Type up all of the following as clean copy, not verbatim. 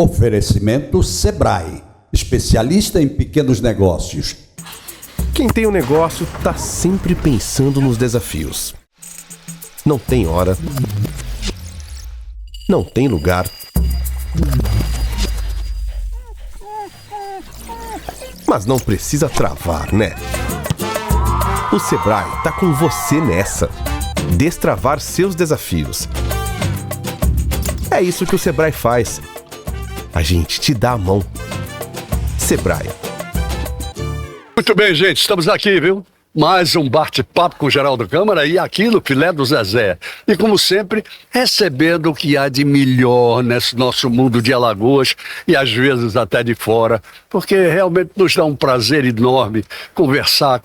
Oferecimento Sebrae, especialista em pequenos negócios. Quem tem um negócio está sempre pensando nos desafios. Não tem hora, não tem lugar, mas não precisa travar, né? O Sebrae está com você nessa. Destravar seus desafios. É isso que o Sebrae faz. A gente te dá a mão. Sebrae. Muito bem, gente, estamos aqui, viu? Mais um bate-papo com o Geraldo Câmara e aqui no Filé do Zezé. E como sempre, recebendo o que há de melhor nesse nosso mundo de Alagoas e às vezes até de fora, porque realmente nos dá um prazer enorme conversar,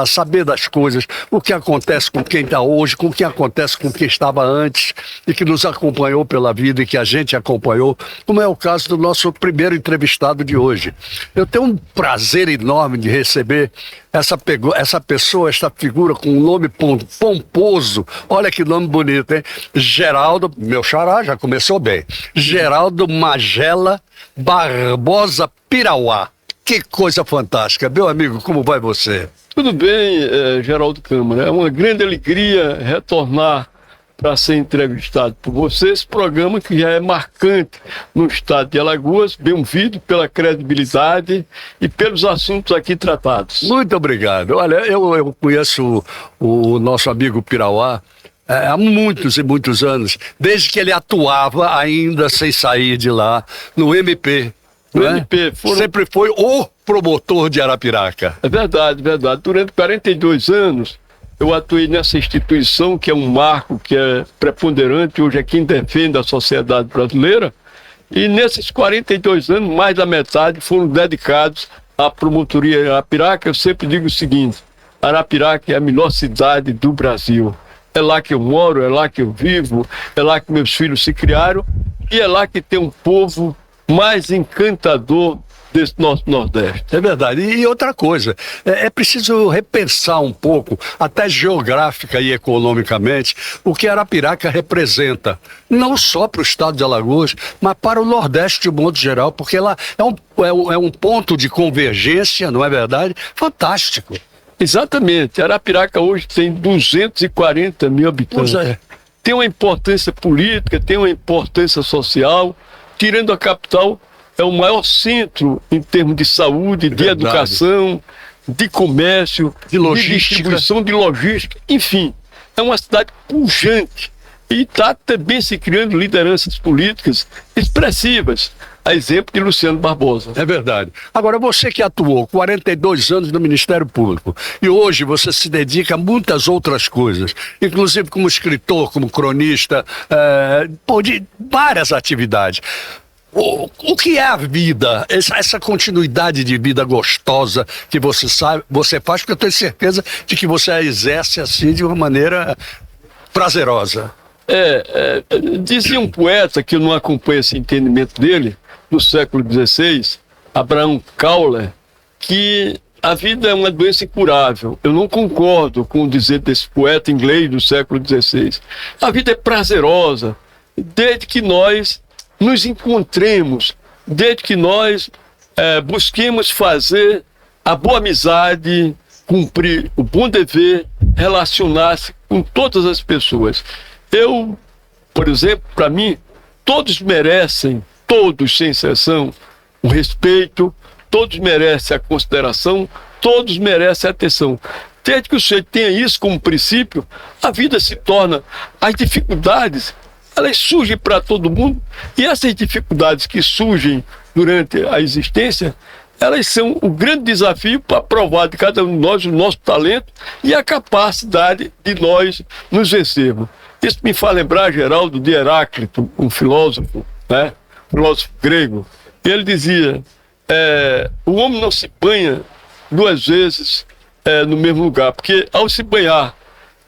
saber das coisas, o que acontece com quem está hoje, com o que acontece com quem estava antes e que nos acompanhou pela vida e que a gente acompanhou, como é o caso do nosso primeiro entrevistado de hoje. Eu tenho um prazer enorme de receber essa pessoa, esta figura com um nome pomposo, olha que nome bonito, hein? Geraldo, meu xará, já começou bem, Geraldo Magela Barbosa Pirauá. Que coisa fantástica, meu amigo, como vai você? Tudo bem, Geraldo Câmara, é uma grande alegria retornar para ser entrevistado por você, esse programa que já é marcante no estado de Alagoas, bem ouvido pela credibilidade e pelos assuntos aqui tratados. Muito obrigado. Olha, eu conheço o nosso amigo Pirauá há muitos e muitos anos, desde que ele atuava ainda sem sair de lá, no MP. Sempre foi o promotor de Arapiraca. É verdade, verdade. Durante 42 anos, eu atuei nessa instituição que é um marco, que é preponderante, hoje é quem defende a sociedade brasileira, e nesses 42 anos, mais da metade foram dedicados à promotoria Arapiraca. Eu sempre digo o seguinte: Arapiraca é a melhor cidade do Brasil. É lá que eu moro, é lá que eu vivo, é lá que meus filhos se criaram, e é lá que tem um povo mais encantador desse nosso Nordeste. É verdade. E outra coisa, é preciso repensar um pouco, até geográfica e economicamente, o que Arapiraca representa, não só para o estado de Alagoas, mas para o Nordeste de modo geral, porque lá é um ponto de convergência, não é verdade? Fantástico. Exatamente. Arapiraca hoje tem 240 mil habitantes. Pois é. Tem uma importância política, tem uma importância social. Tirando a capital, é o maior centro em termos de saúde, de educação, de comércio, de logística, de distribuição, de logística. Enfim, é uma cidade pujante e está também se criando lideranças políticas expressivas, a exemplo de Luciano Barbosa. É verdade. Agora, você que atuou 42 anos no Ministério Público e hoje você se dedica a muitas outras coisas, inclusive como escritor, como cronista, de várias atividades. O que é a vida, essa continuidade de vida gostosa que você faz, porque eu tenho certeza de que você a exerce assim de uma maneira prazerosa. Dizia um poeta, que eu não acompanho esse entendimento dele, do século XVI, Abraham Cowler, que a vida é uma doença incurável. Eu não concordo com o dizer desse poeta inglês do século XVI. A vida é prazerosa, desde que nós nos encontremos, desde que nós busquemos fazer a boa amizade, cumprir o bom dever, relacionar-se com todas as pessoas. Eu, por exemplo, para mim, todos merecem, todos sem exceção, o respeito, todos merecem a consideração, todos merecem a atenção. Desde que o sujeito tenha isso como princípio, a vida se torna, as dificuldades, elas surgem para todo mundo, e essas dificuldades que surgem durante a existência, elas são o grande desafio para provar de cada um de nós o nosso talento e a capacidade de nós nos vencermos. Isso me faz lembrar, Geraldo, de Heráclito, um filósofo, né? Filósofo grego. Ele dizia, o homem não se banha duas vezes no mesmo lugar, porque ao se banhar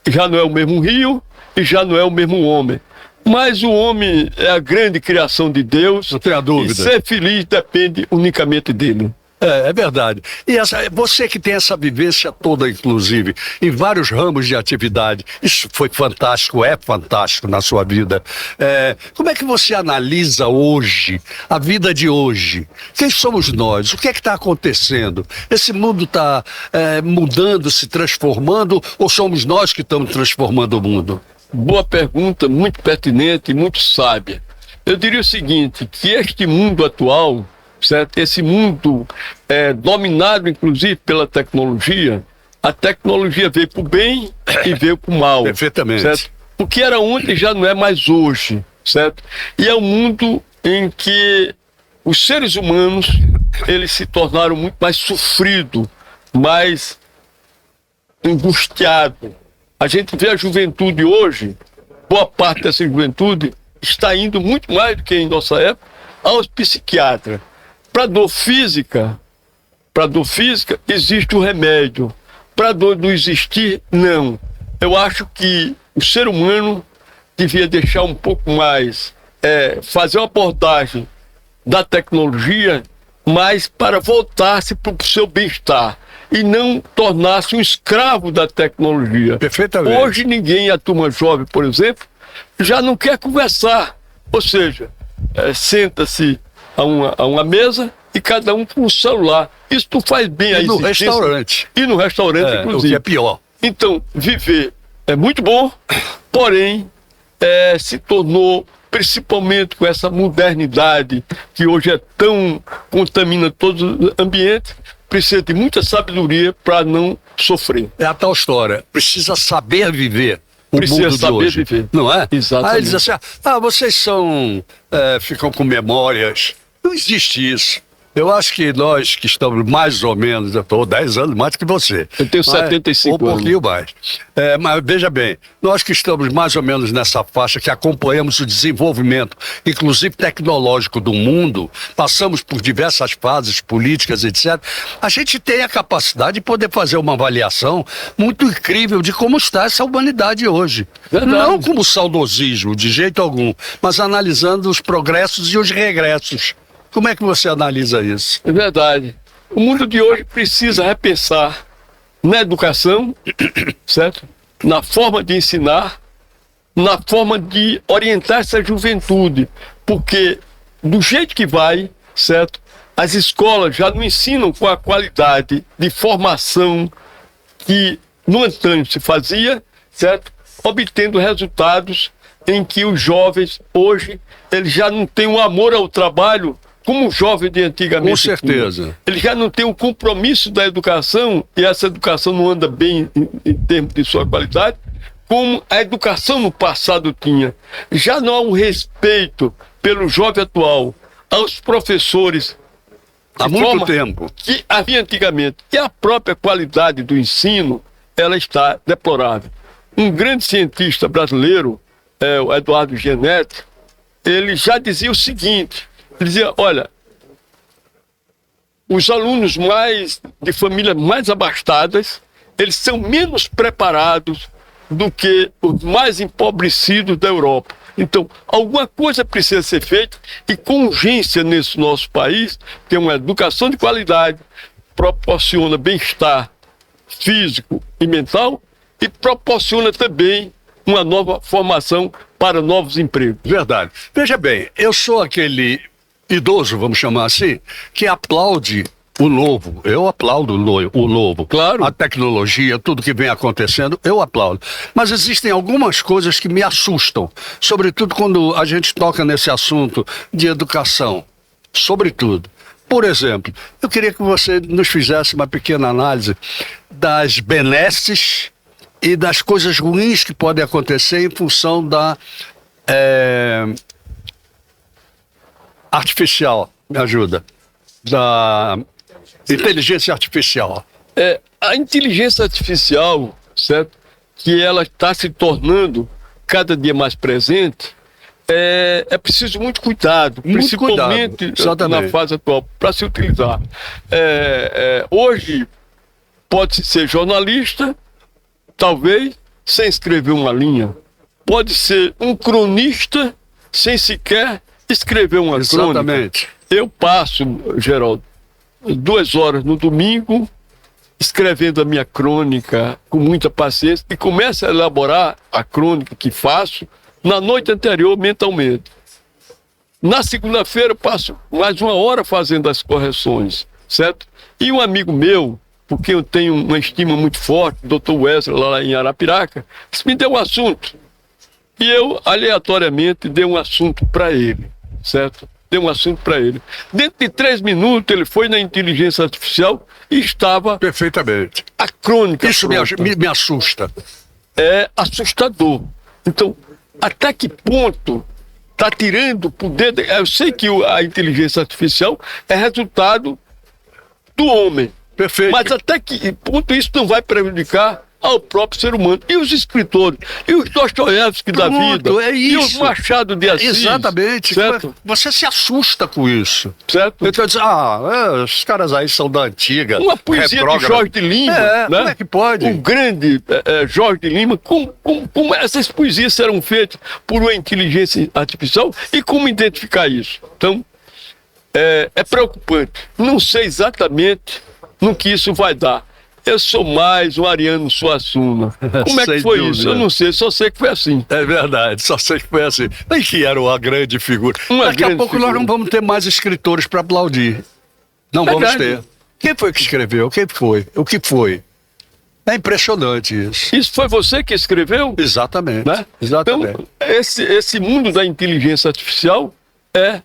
já não é o mesmo rio e já não é o mesmo homem. Mas o homem é a grande criação de Deus. Não tenho a dúvida. E ser feliz depende unicamente dele. É verdade. E você que tem essa vivência toda, inclusive, em vários ramos de atividade, isso foi fantástico, é fantástico na sua vida. Como é que você analisa hoje, a vida de hoje? Quem somos nós? O que é que está acontecendo? Esse mundo está mudando, se transformando, ou somos nós que estamos transformando o mundo? Boa pergunta, muito pertinente e muito sábia. Eu diria o seguinte, que este mundo atual, certo? Esse mundo dominado, inclusive, pela tecnologia, a tecnologia veio para o bem e veio para o mal. Perfeitamente. Certo? O que era ontem já não é mais hoje, certo? E é um mundo em que os seres humanos, eles se tornaram muito mais sofridos, mais angustiados. A gente vê a juventude hoje, boa parte dessa juventude está indo muito mais do que em nossa época aos psiquiatras. Para dor física existe o remédio. Para dor não existir, não. Eu acho que o ser humano devia deixar um pouco mais, fazer uma abordagem da tecnologia, mas para voltar-se para o seu bem-estar e não tornar-se um escravo da tecnologia. Perfeitamente. Hoje ninguém, a turma jovem, por exemplo, já não quer conversar. Ou seja, senta-se a uma mesa e cada um com o celular. Isso não faz bem a existência. Restaurante. E no restaurante, inclusive. O que é pior. Então, viver é muito bom, porém, se tornou, principalmente com essa modernidade que hoje contamina todo o ambiente, precisa de muita sabedoria para não sofrer. É a tal história. Precisa saber viver o Precisa mundo de saber hoje. viver. Não é? Exatamente. Aí eles dizem assim, vocês ficam com memórias. Não existe isso. Eu acho que nós que estamos mais ou menos, eu estou 10 anos mais que você. Eu tenho 75 anos. Um pouquinho mais. Mas veja bem, nós que estamos mais ou menos nessa faixa, que acompanhamos o desenvolvimento, inclusive tecnológico do mundo, passamos por diversas fases políticas, etc. A gente tem a capacidade de poder fazer uma avaliação muito incrível de como está essa humanidade hoje. Verdade. Não como saudosismo, de jeito algum, mas analisando os progressos e os regressos. Como é que você analisa isso? É verdade. O mundo de hoje precisa repensar na educação, certo? Na forma de ensinar, na forma de orientar essa juventude. Porque do jeito que vai, certo? As escolas já não ensinam com a qualidade de formação que no antanho se fazia, certo? Obtendo resultados em que os jovens hoje, eles já não têm um amor ao trabalho como o jovem de antigamente. Com certeza. Ele já não tem um compromisso da educação, e essa educação não anda bem em termos de sua qualidade, como a educação no passado tinha. Já não há um respeito pelo jovem atual, aos professores, há muito tempo, que havia antigamente. E a própria qualidade do ensino, ela está deplorável. Um grande cientista brasileiro, o Eduardo Genetti, ele já dizia o seguinte, ele dizia, olha, os alunos de famílias mais abastadas, eles são menos preparados do que os mais empobrecidos da Europa. Então, alguma coisa precisa ser feita e com urgência nesse nosso país, tem uma educação de qualidade, proporciona bem-estar físico e mental e proporciona também uma nova formação para novos empregos. Verdade. Veja bem, eu sou aquele idoso, vamos chamar assim, que aplaude o novo. Eu aplaudo o novo. Claro. A tecnologia, tudo que vem acontecendo, eu aplaudo. Mas existem algumas coisas que me assustam, sobretudo quando a gente toca nesse assunto de educação. Sobretudo. Por exemplo, eu queria que você nos fizesse uma pequena análise das benesses e das coisas ruins que podem acontecer em função da artificial, me ajuda, da inteligência artificial. A inteligência artificial, certo? Que ela está se tornando cada dia mais presente, é preciso muito cuidado, principalmente na fase atual, para se utilizar. Hoje, pode ser jornalista, talvez, sem escrever uma linha. Pode ser um cronista, sem sequer escrever uma crônica. Exatamente. Eu passo, Geraldo, 2 horas no domingo, escrevendo a minha crônica com muita paciência e começo a elaborar a crônica que faço na noite anterior mentalmente. Na segunda-feira passo mais 1 hora fazendo as correções, certo? E um amigo meu, porque eu tenho uma estima muito forte, o Dr. Wesley, lá em Arapiraca, me deu um assunto. E eu, aleatoriamente, dei um assunto para ele, certo? Dei um assunto para ele. Dentro de 3 minutos, ele foi na inteligência artificial e estava Perfeitamente. a crônica. Isso me assusta. É assustador. Então, até que ponto está tirando o poder... Eu sei que a inteligência artificial é resultado do homem. Perfeito. Mas até que ponto isso não vai prejudicar ao próprio ser humano? E os escritores? E os Dostoiévski da vida? É isso. E os Machado de Assis? Exatamente. Certo? Você se assusta com isso. Certo? Então diz, os caras aí são da antiga. Uma poesia de Jorge de Lima, né? Como é que pode? O grande Jorge de Lima, como essas poesias serão feitas por uma inteligência artificial e como identificar isso? Então, é preocupante. Não sei exatamente no que isso vai dar. Eu sou mais um Ariano Suassuna. Como é que Sem foi dúvida. isso? Eu não sei, só sei que foi assim. É verdade, só sei que foi assim. Mas que era uma grande figura. Uma Daqui a grande pouco figura. nós não vamos ter mais escritores para aplaudir. Não vamos Verdade. ter. Quem foi que escreveu? Quem foi? O que foi? É impressionante isso. Isso foi você que escreveu? Exatamente. Né? Exatamente. Então, esse mundo da inteligência artificial é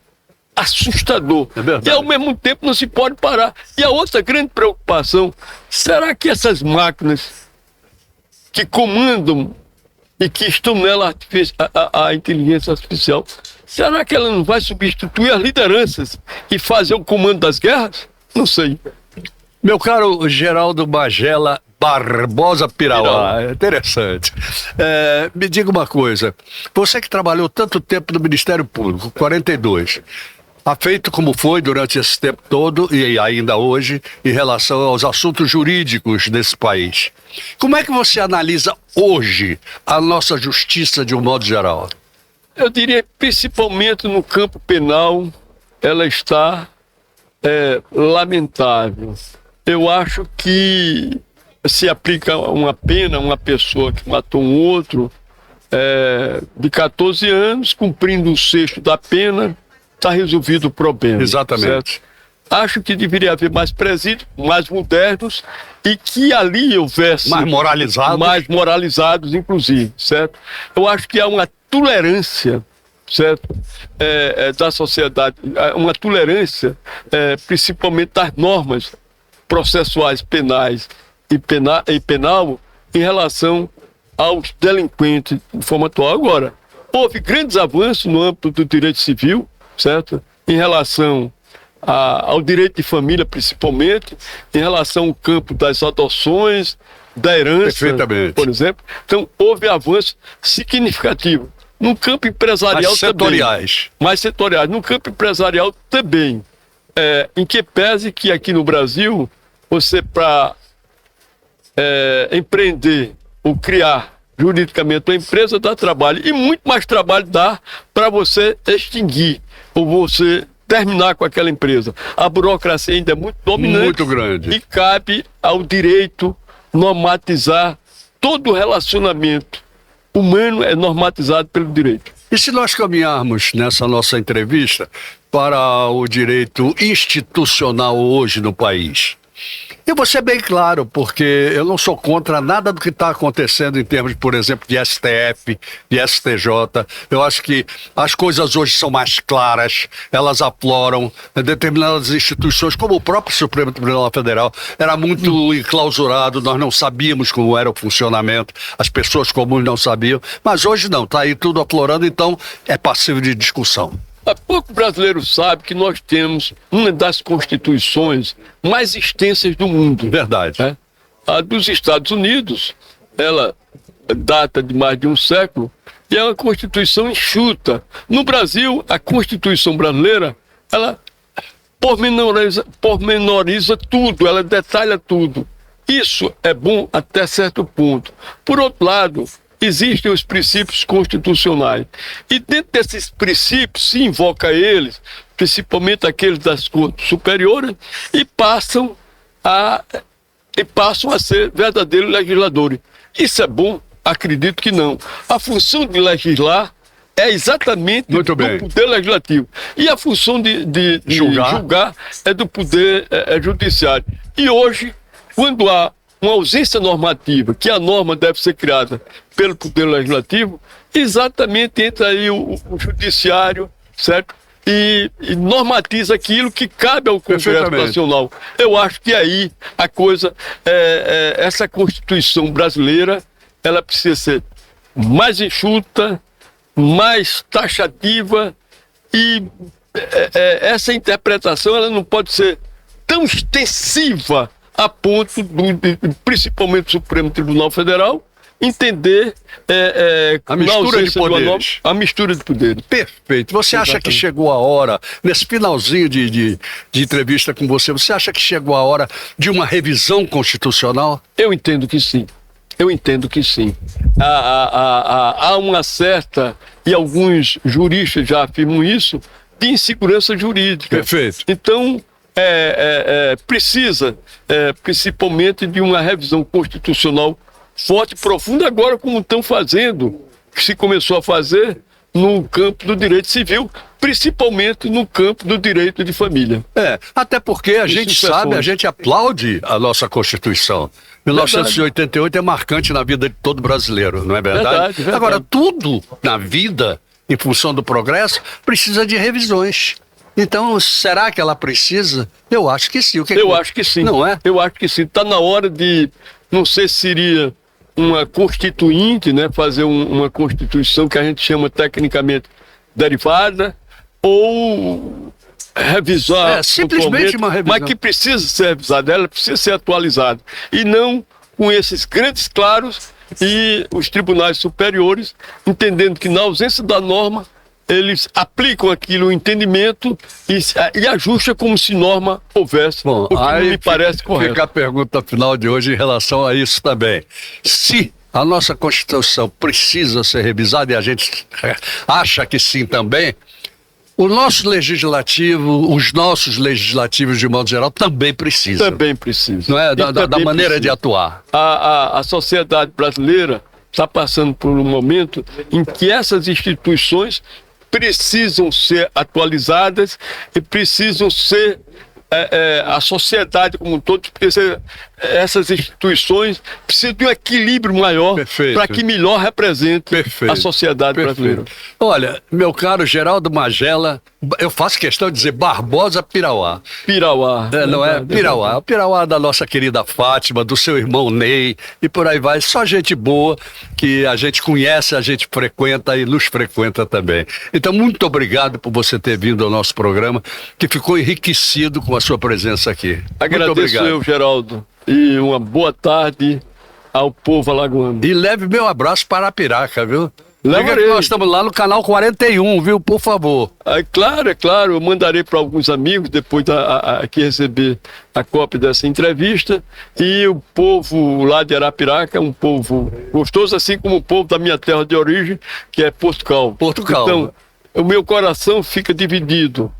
assustador. É verdade. E ao mesmo tempo não se pode parar. E a outra grande preocupação, será que essas máquinas que comandam e que estão nela a inteligência artificial, será que ela não vai substituir as lideranças e fazer o comando das guerras? Não sei. Meu caro Geraldo Magela Barbosa Pirauá, interessante. Me diga uma coisa, você que trabalhou tanto tempo no Ministério Público, 42, afeito como foi durante esse tempo todo e ainda hoje em relação aos assuntos jurídicos desse país, como é que você analisa hoje a nossa justiça de um modo geral? Eu diria, principalmente no campo penal, ela está lamentável. Eu acho que se aplica uma pena a uma pessoa que matou um outro de 14 anos, cumprindo o 6º da pena, está resolvido o problema. Exatamente. Certo? Acho que deveria haver mais presídios, mais modernos, e que ali houvesse... Mais moralizados. Mais moralizados, inclusive, certo? Eu acho que há uma tolerância, certo? Da sociedade, uma tolerância, principalmente das normas processuais penais e penal em relação aos delinquentes de forma atual. Agora, houve grandes avanços no âmbito do direito civil, certo? Em relação ao direito de família, principalmente, em relação ao campo das adoções, da herança, Perfeitamente. por exemplo. Então, houve avanço significativo. No campo empresarial Mais setoriais. também. Mais setoriais. No campo empresarial também. Em que pese que aqui no Brasil, você para empreender ou criar juridicamente uma empresa dá trabalho. E muito mais trabalho dá para você extinguir ou você terminar com aquela empresa. A burocracia ainda é muito dominante. Muito grande. E cabe ao direito normatizar todo o relacionamento humano é normatizado pelo direito. E se nós caminharmos nessa nossa entrevista para o direito institucional hoje no país? Eu vou ser bem claro, porque eu não sou contra nada do que está acontecendo em termos, por exemplo, de STF, de STJ. Eu acho que as coisas hoje são mais claras, elas afloram determinadas instituições, como o próprio Supremo Tribunal Federal, era muito enclausurado, nós não sabíamos como era o funcionamento, as pessoas comuns não sabiam, mas hoje não, está aí tudo aflorando, então é passível de discussão. Há pouco brasileiro sabe que nós temos uma das constituições mais extensas do mundo. Verdade. Né? A dos Estados Unidos, ela data de mais de um século e é uma constituição enxuta. No Brasil, a Constituição brasileira, ela pormenoriza tudo, ela detalha tudo. Isso é bom até certo ponto. Por outro lado, existem os princípios constitucionais. E dentro desses princípios se invoca eles principalmente aqueles das cortes superiores, e passam a ser verdadeiros legisladores. Isso é bom? Acredito que não. A função de legislar é exatamente do poder legislativo. E a função de julgar é do poder judiciário. E hoje, quando há uma ausência normativa, que a norma deve ser criada pelo poder legislativo, exatamente entra aí o judiciário, certo? E normatiza aquilo que cabe ao Congresso Nacional. Eu acho que aí a coisa, essa Constituição brasileira, ela precisa ser mais enxuta, mais taxativa, e essa interpretação ela não pode ser tão extensiva a ponto, principalmente o Supremo Tribunal Federal, entender a mistura de poderes. A mistura de poderes. Perfeito. Você acha que chegou a hora, nesse finalzinho de entrevista com você acha que chegou a hora de uma revisão constitucional? Eu entendo que sim. Há uma certa, e alguns juristas já afirmam isso, de insegurança jurídica. Perfeito. Então, precisa, principalmente, de uma revisão constitucional forte e profunda, agora como estão fazendo, que se começou a fazer no campo do direito civil, principalmente no campo do direito de família. Até porque a gente sabe, a gente aplaude a nossa Constituição. 1988 é marcante na vida de todo brasileiro, não é verdade? Verdade. Agora, tudo na vida, em função do progresso, precisa de revisões. Então, será que ela precisa? Eu acho que sim. Eu acho que sim. Não é? Eu acho que sim. Está na hora de, não sei se seria uma constituinte, né, fazer uma Constituição que a gente chama tecnicamente derivada, ou revisar simplesmente uma revisão, mas que precisa ser revisada, ela precisa ser atualizada, e não com esses grandes claros, e os tribunais superiores entendendo que na ausência da norma eles aplicam aquilo, o entendimento, e ajustam como se norma houvesse. Bom, o que não me parece correto. Fica a pergunta final de hoje em relação a isso também. Se a nossa Constituição precisa ser revisada, e a gente acha que sim também, o nosso legislativo, os nossos legislativos de modo geral também precisam. Também precisam. Não é? Da maneira de atuar. A sociedade brasileira está passando por um momento em que essas instituições precisam ser atualizadas e precisam ser a sociedade como um todo, essas instituições precisam de um equilíbrio maior para que melhor represente a sociedade brasileira. Olha, meu caro Geraldo Magela, eu faço questão de dizer Barbosa Pirauá. Pirauá. Não é? Pirauá. O Pirauá da nossa querida Fátima, do seu irmão Ney, e por aí vai. Só gente boa que a gente conhece, a gente frequenta e nos frequenta também. Então, muito obrigado por você ter vindo ao nosso programa, que ficou enriquecido com a sua presença aqui. Agradeço eu, Geraldo, e uma boa tarde ao povo alagoano. E leve meu abraço para Arapiraca, viu? Levarei. Nós estamos lá no canal 41, viu? Por favor. É claro, eu mandarei para alguns amigos depois que receber a cópia dessa entrevista. E o povo lá de Arapiraca é um povo gostoso, assim como o povo da minha terra de origem, que é Portugal. Então, o meu coração fica dividido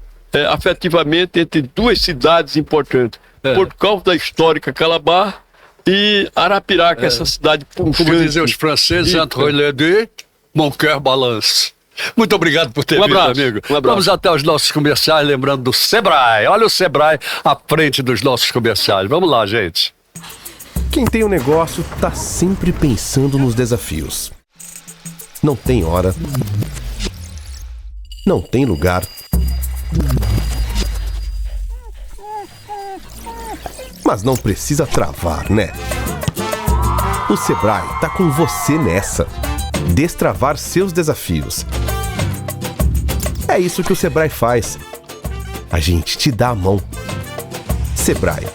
afetivamente entre duas cidades importantes. Portugal, da histórica Calabar, e Arapiraca, essa cidade puxante. Como dizem os franceses, entre les deux, mon cœur balance. Muito obrigado por ter vindo, amigo. Vamos até os nossos comerciais, lembrando do Sebrae. Olha o Sebrae à frente dos nossos comerciais. Vamos lá, gente. Quem tem um negócio tá sempre pensando nos desafios. Não tem hora. Não tem lugar. Mas não precisa travar, né? O Sebrae tá com você nessa. Destravar seus desafios. É isso que o Sebrae faz. A gente te dá a mão. Sebrae.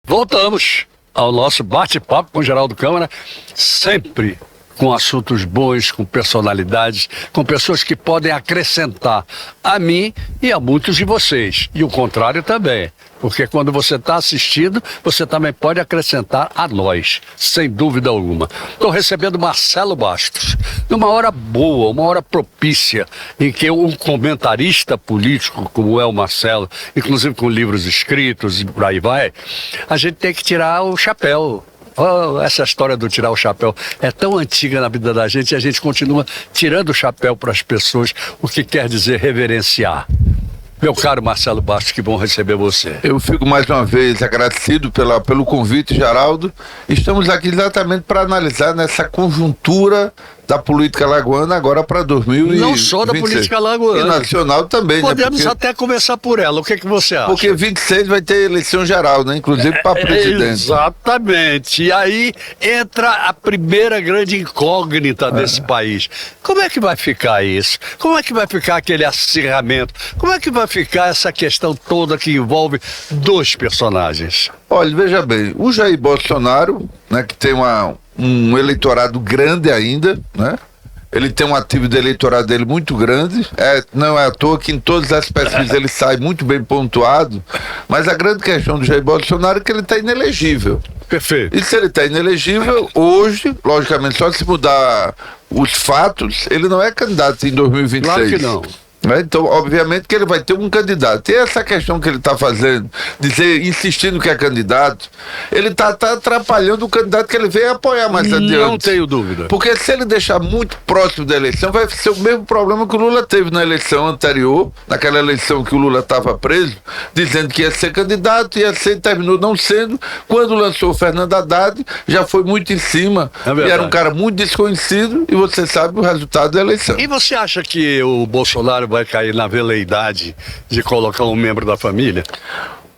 Voltamos ao nosso bate-papo com o Geraldo Câmara, sempre com assuntos bons, com personalidades, com pessoas que podem acrescentar a mim e a muitos de vocês. E o contrário também. Porque quando você está assistindo, você também pode acrescentar a nós, sem dúvida alguma. Estou recebendo Marcelo Bastos, numa hora boa, uma hora propícia, em que um comentarista político, como é o Marcelo, inclusive com livros escritos e por aí vai, a gente tem que tirar o chapéu. Oh, essa história do tirar o chapéu é tão antiga na vida da gente e a gente continua tirando o chapéu para as pessoas, o que quer dizer reverenciar. Meu caro Marcelo Bastos, que bom receber você. Eu fico mais uma vez agradecido pelo convite, Geraldo. Estamos aqui exatamente para analisar nessa conjuntura da política alagoana agora para 2026. Não só da política alagoana. E nacional também, Podemos né? até começar por ela. O que você acha? Porque 26 vai ter eleição geral, né? Inclusive para presidente. Exatamente. E aí entra a primeira grande incógnita desse país. Como é que vai ficar isso? Como é que vai ficar aquele acirramento? Como é que vai ficar essa questão toda que envolve dois personagens? Olha, veja bem, o Jair Bolsonaro, né, que tem um eleitorado grande ainda, né? Ele tem um ativo de eleitorado dele muito grande, não é à toa que em todas as pesquisas ele sai muito bem pontuado, mas a grande questão do Jair Bolsonaro é que ele está inelegível. Perfeito. E se ele está inelegível, hoje, logicamente, só se mudar os fatos, ele não é candidato em 2026. Claro que não. Então, obviamente que ele vai ter um candidato. E essa questão que ele está fazendo, insistindo que é candidato, ele está atrapalhando o candidato que ele veio apoiar mais adiante. Não tenho dúvida. Porque se ele deixar muito próximo da eleição, vai ser o mesmo problema que o Lula teve na eleição anterior, naquela eleição que o Lula estava preso, dizendo que ia ser candidato, terminou não sendo. Quando lançou o Fernando Haddad, já foi muito em cima. E era um cara muito desconhecido, e você sabe o resultado da eleição. E você acha que o Bolsonaro vai cair na veleidade de colocar um membro da família?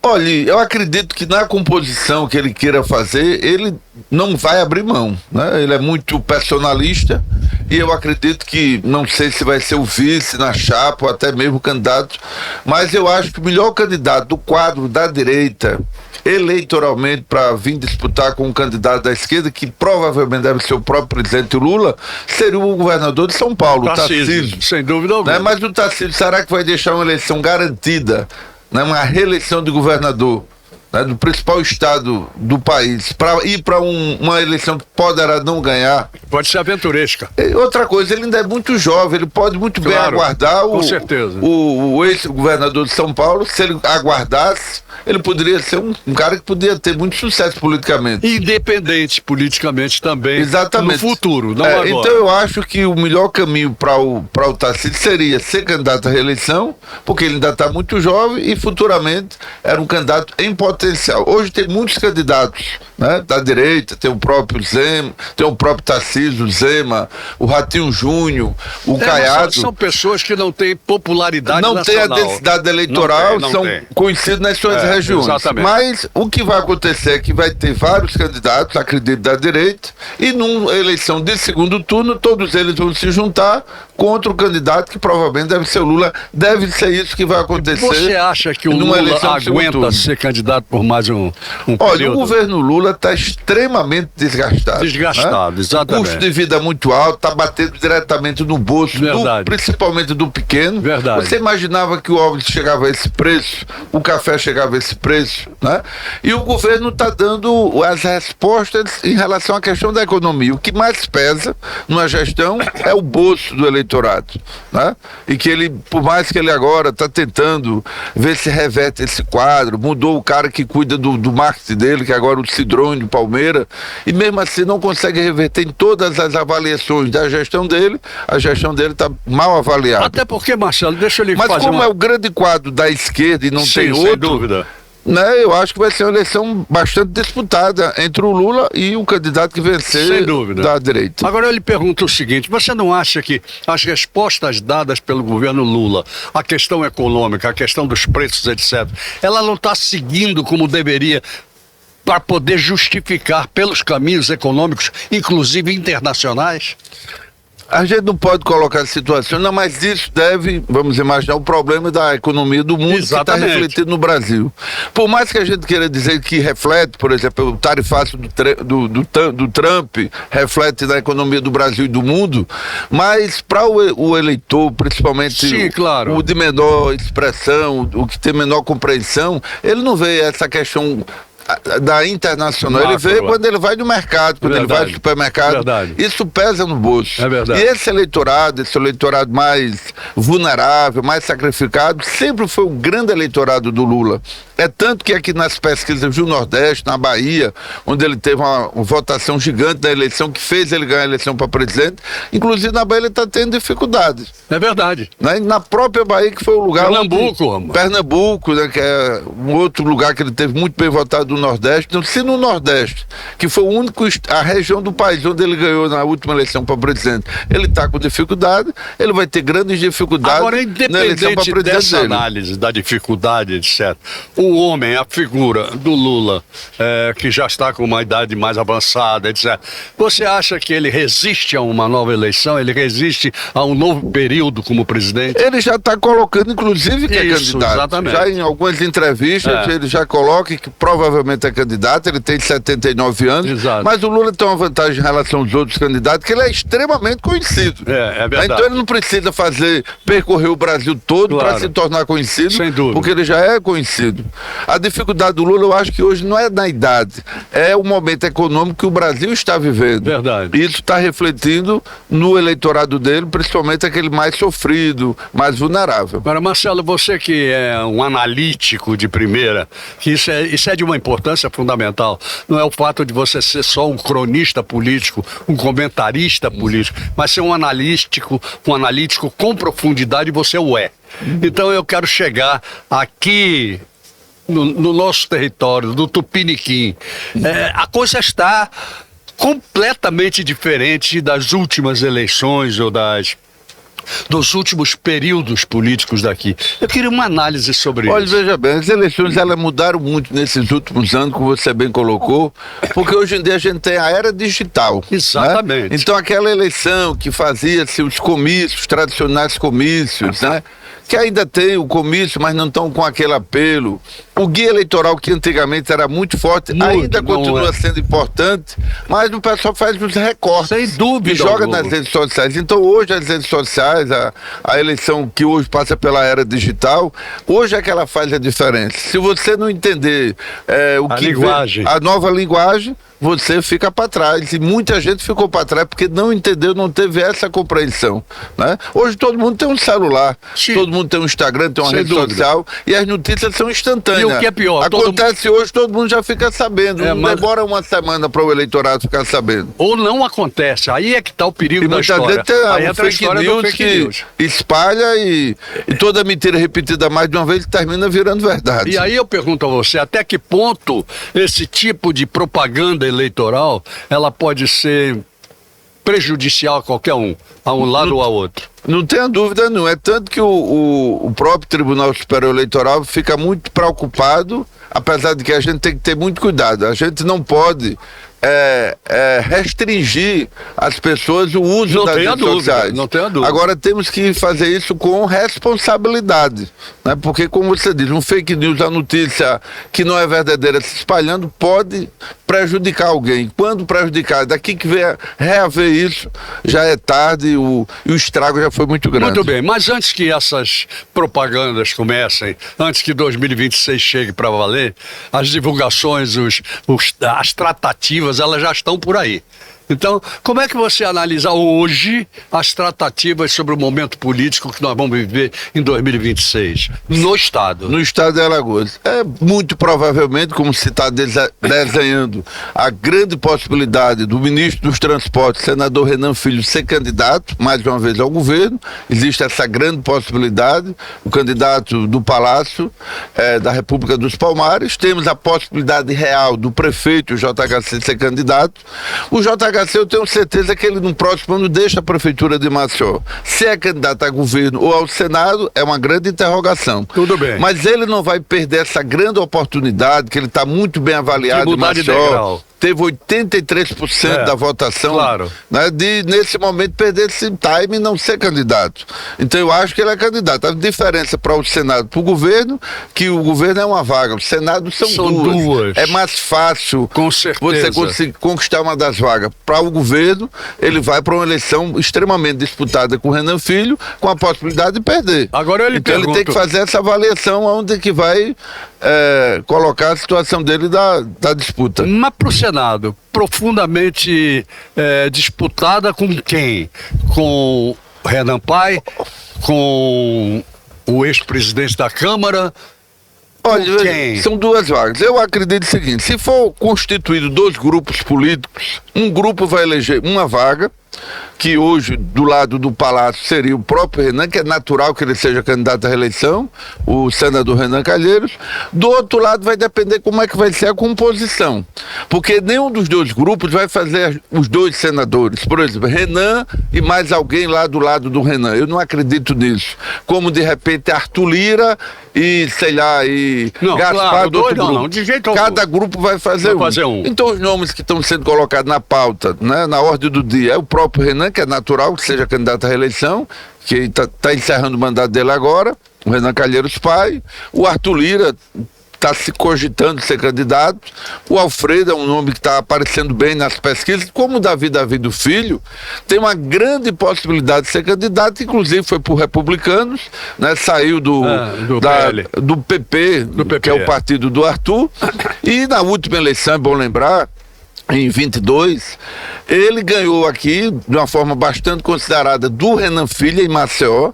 Olha, eu acredito que na composição que ele queira fazer, ele não vai abrir mão, né? Ele é muito personalista e eu acredito que, não sei se vai ser o vice na chapa ou até mesmo o candidato, mas eu acho que o melhor candidato do quadro da direita eleitoralmente para vir disputar com um candidato da esquerda, que provavelmente deve ser o próprio presidente Lula, seria o governador de São Paulo, Tarcísio. Sem dúvida alguma. Né? Mas o Tarcísio, será que vai deixar uma eleição garantida, né? Uma reeleição de governador, né? Do principal estado do país, para ir para uma eleição que poderá não ganhar? Pode ser aventuresca. E outra coisa, ele ainda é muito jovem, ele pode muito bem aguardar com certeza. o ex-governador de São Paulo. Se ele aguardasse, ele poderia ser um cara que poderia ter muito sucesso politicamente. Independente politicamente também. Exatamente. No futuro, não agora. Então eu acho que o melhor caminho para o Tarcísio seria ser candidato à reeleição, porque ele ainda está muito jovem e futuramente era um candidato em potencial. Hoje tem muitos candidatos, né, da direita, tem o próprio Zema, tem o próprio Tarcísio, Zema, o Ratinho Júnior, o Caiado. São pessoas que não têm popularidade não nacional. Não tem a densidade eleitoral, não são tem. conhecidos nas suas regiões. Exatamente. Mas o que vai acontecer é que vai ter vários candidatos, acredito, da direita, e numa eleição de segundo turno, todos eles vão se juntar contra o candidato que provavelmente deve ser o Lula. Deve ser isso que vai acontecer. Você acha que o Lula aguenta ser candidato por mais um período? Olha, o governo Lula está extremamente desgastado. Desgastado, né? exatamente. O custo de vida muito alto, está batendo diretamente no bolso, principalmente do pequeno. Verdade. Você imaginava que o óleo chegava a esse preço, o café chegava a esse preço, né? E o governo está dando as respostas em relação à questão da economia. O que mais pesa numa gestão é o bolso do eleitorado, né? E que ele, por mais que ele agora está tentando ver se reverte esse quadro, mudou o cara que cuida do marketing dele, que agora é o Cidrone de Palmeira, e mesmo assim não consegue reverter em todas as avaliações da gestão dele. A gestão dele está mal avaliada. Até porque, Marcelo, deixa eu lhe fazer Mas como é o grande quadro da esquerda e não tem outro, sem dúvida, né, eu acho que vai ser uma eleição bastante disputada entre o Lula e o candidato que vencer, sem dúvida, da direita. Agora eu lhe pergunto o seguinte: você não acha que as respostas dadas pelo governo Lula, a questão econômica, a questão dos preços, etc., ela não está seguindo como deveria para poder justificar pelos caminhos econômicos, inclusive internacionais? A gente não pode colocar a situação, não, mas isso deve, vamos imaginar, o problema da economia do mundo que está Exatamente. refletido no Brasil. Por mais que a gente queira dizer que reflete, por exemplo, o tarifaço do Trump reflete na economia do Brasil e do mundo, mas para o eleitor, principalmente Sim, claro. o de menor expressão, o que tem menor compreensão, ele não vê essa questão da internacional, ele Macro, vê quando ele vai no mercado, quando ele vai Verdade. no supermercado, Verdade. isso pesa no bolso. É verdade. E esse eleitorado mais vulnerável, mais sacrificado, sempre foi o grande eleitorado do Lula. É tanto que aqui nas pesquisas do Nordeste, na Bahia, onde ele teve uma votação gigante na eleição, que fez ele ganhar a eleição para presidente, inclusive na Bahia ele está tendo dificuldades. É verdade. Né? E na própria Bahia, que foi o lugar... Pernambuco, onde... Pernambuco, né, que é um outro lugar que ele teve muito bem votado do Nordeste. Então, se no Nordeste, que foi o único, a região do país onde ele ganhou na última eleição para presidente, ele está com dificuldade, ele vai ter grandes dificuldades Agora, na eleição para independente presidente dessa dele. análise da dificuldade, etc., o homem, a figura do Lula, que já está com uma idade mais avançada, etc., você acha que ele resiste a uma nova eleição? Ele resiste a um novo período como presidente? Ele já está colocando, inclusive, que é Isso, candidato. exatamente. Já em algumas entrevistas, ele já coloca que provavelmente é candidato, ele tem 79 anos, Exato. mas o Lula tem uma vantagem em relação aos outros candidatos, que ele é extremamente conhecido. É verdade. Então ele não precisa percorrer o Brasil todo Claro. para se tornar conhecido, Sem dúvida. porque ele já é conhecido. A dificuldade do Lula, eu acho que hoje não é na idade, é o momento econômico que o Brasil está vivendo. Verdade. Isso está refletindo no eleitorado dele, principalmente aquele mais sofrido, mais vulnerável. Agora, Marcelo, você que é um analítico de primeira, que isso é de uma importância fundamental. Não é o fato de você ser só um cronista político, um comentarista político, mas ser um analítico com profundidade, você o é. Então eu quero chegar aqui no nosso território, do Tupiniquim. A coisa está completamente diferente das últimas eleições ou dos últimos períodos políticos daqui. Eu queria uma análise sobre Olha, isso. veja bem, as eleições elas mudaram muito nesses últimos anos, como você bem colocou, porque hoje em dia a gente tem a era digital. Exatamente. Né? Então aquela eleição que fazia-se os comícios, tradicionais comícios, né? Que ainda tem o comício, mas não estão com aquele apelo. O guia eleitoral, que antigamente era muito forte, ainda continua sendo importante, mas o pessoal faz os recortes. Sem dúvida E joga alguma. nas redes sociais. Então hoje as redes sociais, a eleição que hoje passa pela era digital, hoje é que ela faz a diferença. Se você não entender a nova linguagem, você fica para trás. E muita gente ficou para trás porque não entendeu, não teve essa compreensão. Né? Hoje todo mundo tem um celular, Sim. todo mundo tem um Instagram, tem uma Sem rede dúvida. social e as notícias são instantâneas. E o que é pior, acontece hoje, todo mundo já fica sabendo. Não mas- demora uma semana para o eleitorado ficar sabendo. Ou não acontece. Aí é que está o perigo E da muitas história. vezes tem Aí um entra a fake história do news fake que news. espalha e toda mentira repetida mais de uma vez termina virando verdade. E aí eu pergunto a você, até que ponto esse tipo de propaganda eleitoral, ela pode ser prejudicial a qualquer um, a um lado ou a outro? Não tenha dúvida, não. É tanto que o próprio Tribunal Superior Eleitoral fica muito preocupado, apesar de que a gente tem que ter muito cuidado. A gente não pode restringir às pessoas o uso Não das tenha redes dúvida, sociais. não tenha dúvida. Agora temos que fazer isso com responsabilidade, né? Porque, como você diz, um fake news, a notícia que não é verdadeira se espalhando pode prejudicar alguém. Quando prejudicar, daqui que vier reaver isso, já é tarde e o estrago já foi muito grande. Muito bem, mas antes que essas propagandas comecem, antes que 2026 chegue para valer, as divulgações, as tratativas, elas já estão por aí. Então, como é que você analisa hoje as tratativas sobre o momento político que nós vamos viver em 2026 no Estado? No estado de Alagoas. É muito provavelmente, como se está desenhando, a grande possibilidade do ministro dos Transportes, senador Renan Filho, ser candidato, mais uma vez, ao governo. Existe essa grande possibilidade. O candidato do Palácio da República dos Palmares. Temos a possibilidade real do prefeito, o JHC, ser candidato. O JHC, eu tenho certeza que ele no próximo ano deixa a prefeitura de Maceió. Se é candidato a governo ou ao Senado, é uma grande interrogação. Tudo bem. Mas ele não vai perder essa grande oportunidade, que ele está muito bem avaliado De em mudar de Maceió. degrau. teve 83% da votação, claro. Né, de, nesse momento, perder esse time e não ser candidato. Então, eu acho que ele é candidato. A diferença para o Senado, para o governo, que o governo é uma vaga, o Senado são duas. É mais fácil Com certeza. você conseguir conquistar uma das vagas. Para o governo, ele vai para uma eleição extremamente disputada com o Renan Filho, com a possibilidade de perder. Agora eu lhe então pergunto... ele tem que fazer essa avaliação onde que vai colocar a situação dele da disputa. Mas para o Senado, profundamente disputada com quem? Com Renan Pai? Com o ex-presidente da Câmara? Olha, quem? São duas vagas. Eu acredito o seguinte, se for constituído 2 grupos políticos, um grupo vai eleger uma vaga, que hoje, do lado do Palácio, seria o próprio Renan, que é natural que ele seja candidato à reeleição, o senador Renan Calheiros. Do outro lado, vai depender como é que vai ser a composição, porque nenhum dos 2 grupos vai fazer os 2 senadores. Por exemplo, Renan e mais alguém lá do lado do Renan. Eu não acredito nisso. Como, de repente, Arthur Lira e, sei lá, e não, Gaspar claro, do outro grupo. não, de jeito algum. Cada grupo vai fazer um. Então, os nomes que estão sendo colocados na pauta, né, na ordem do dia, é o próprio Renan, que é natural que seja candidato à reeleição, que está encerrando o mandato dele agora, o Renan Calheiros Pai, o Arthur Lira está se cogitando ser candidato, o Alfredo é um nome que está aparecendo bem nas pesquisas, como o Davi do Filho, tem uma grande possibilidade de ser candidato, inclusive foi por republicanos, né, saiu do PP, que é o partido do Arthur, e na última eleição, é bom lembrar, em 22, ele ganhou aqui de uma forma bastante considerada do Renan Filho em Maceió.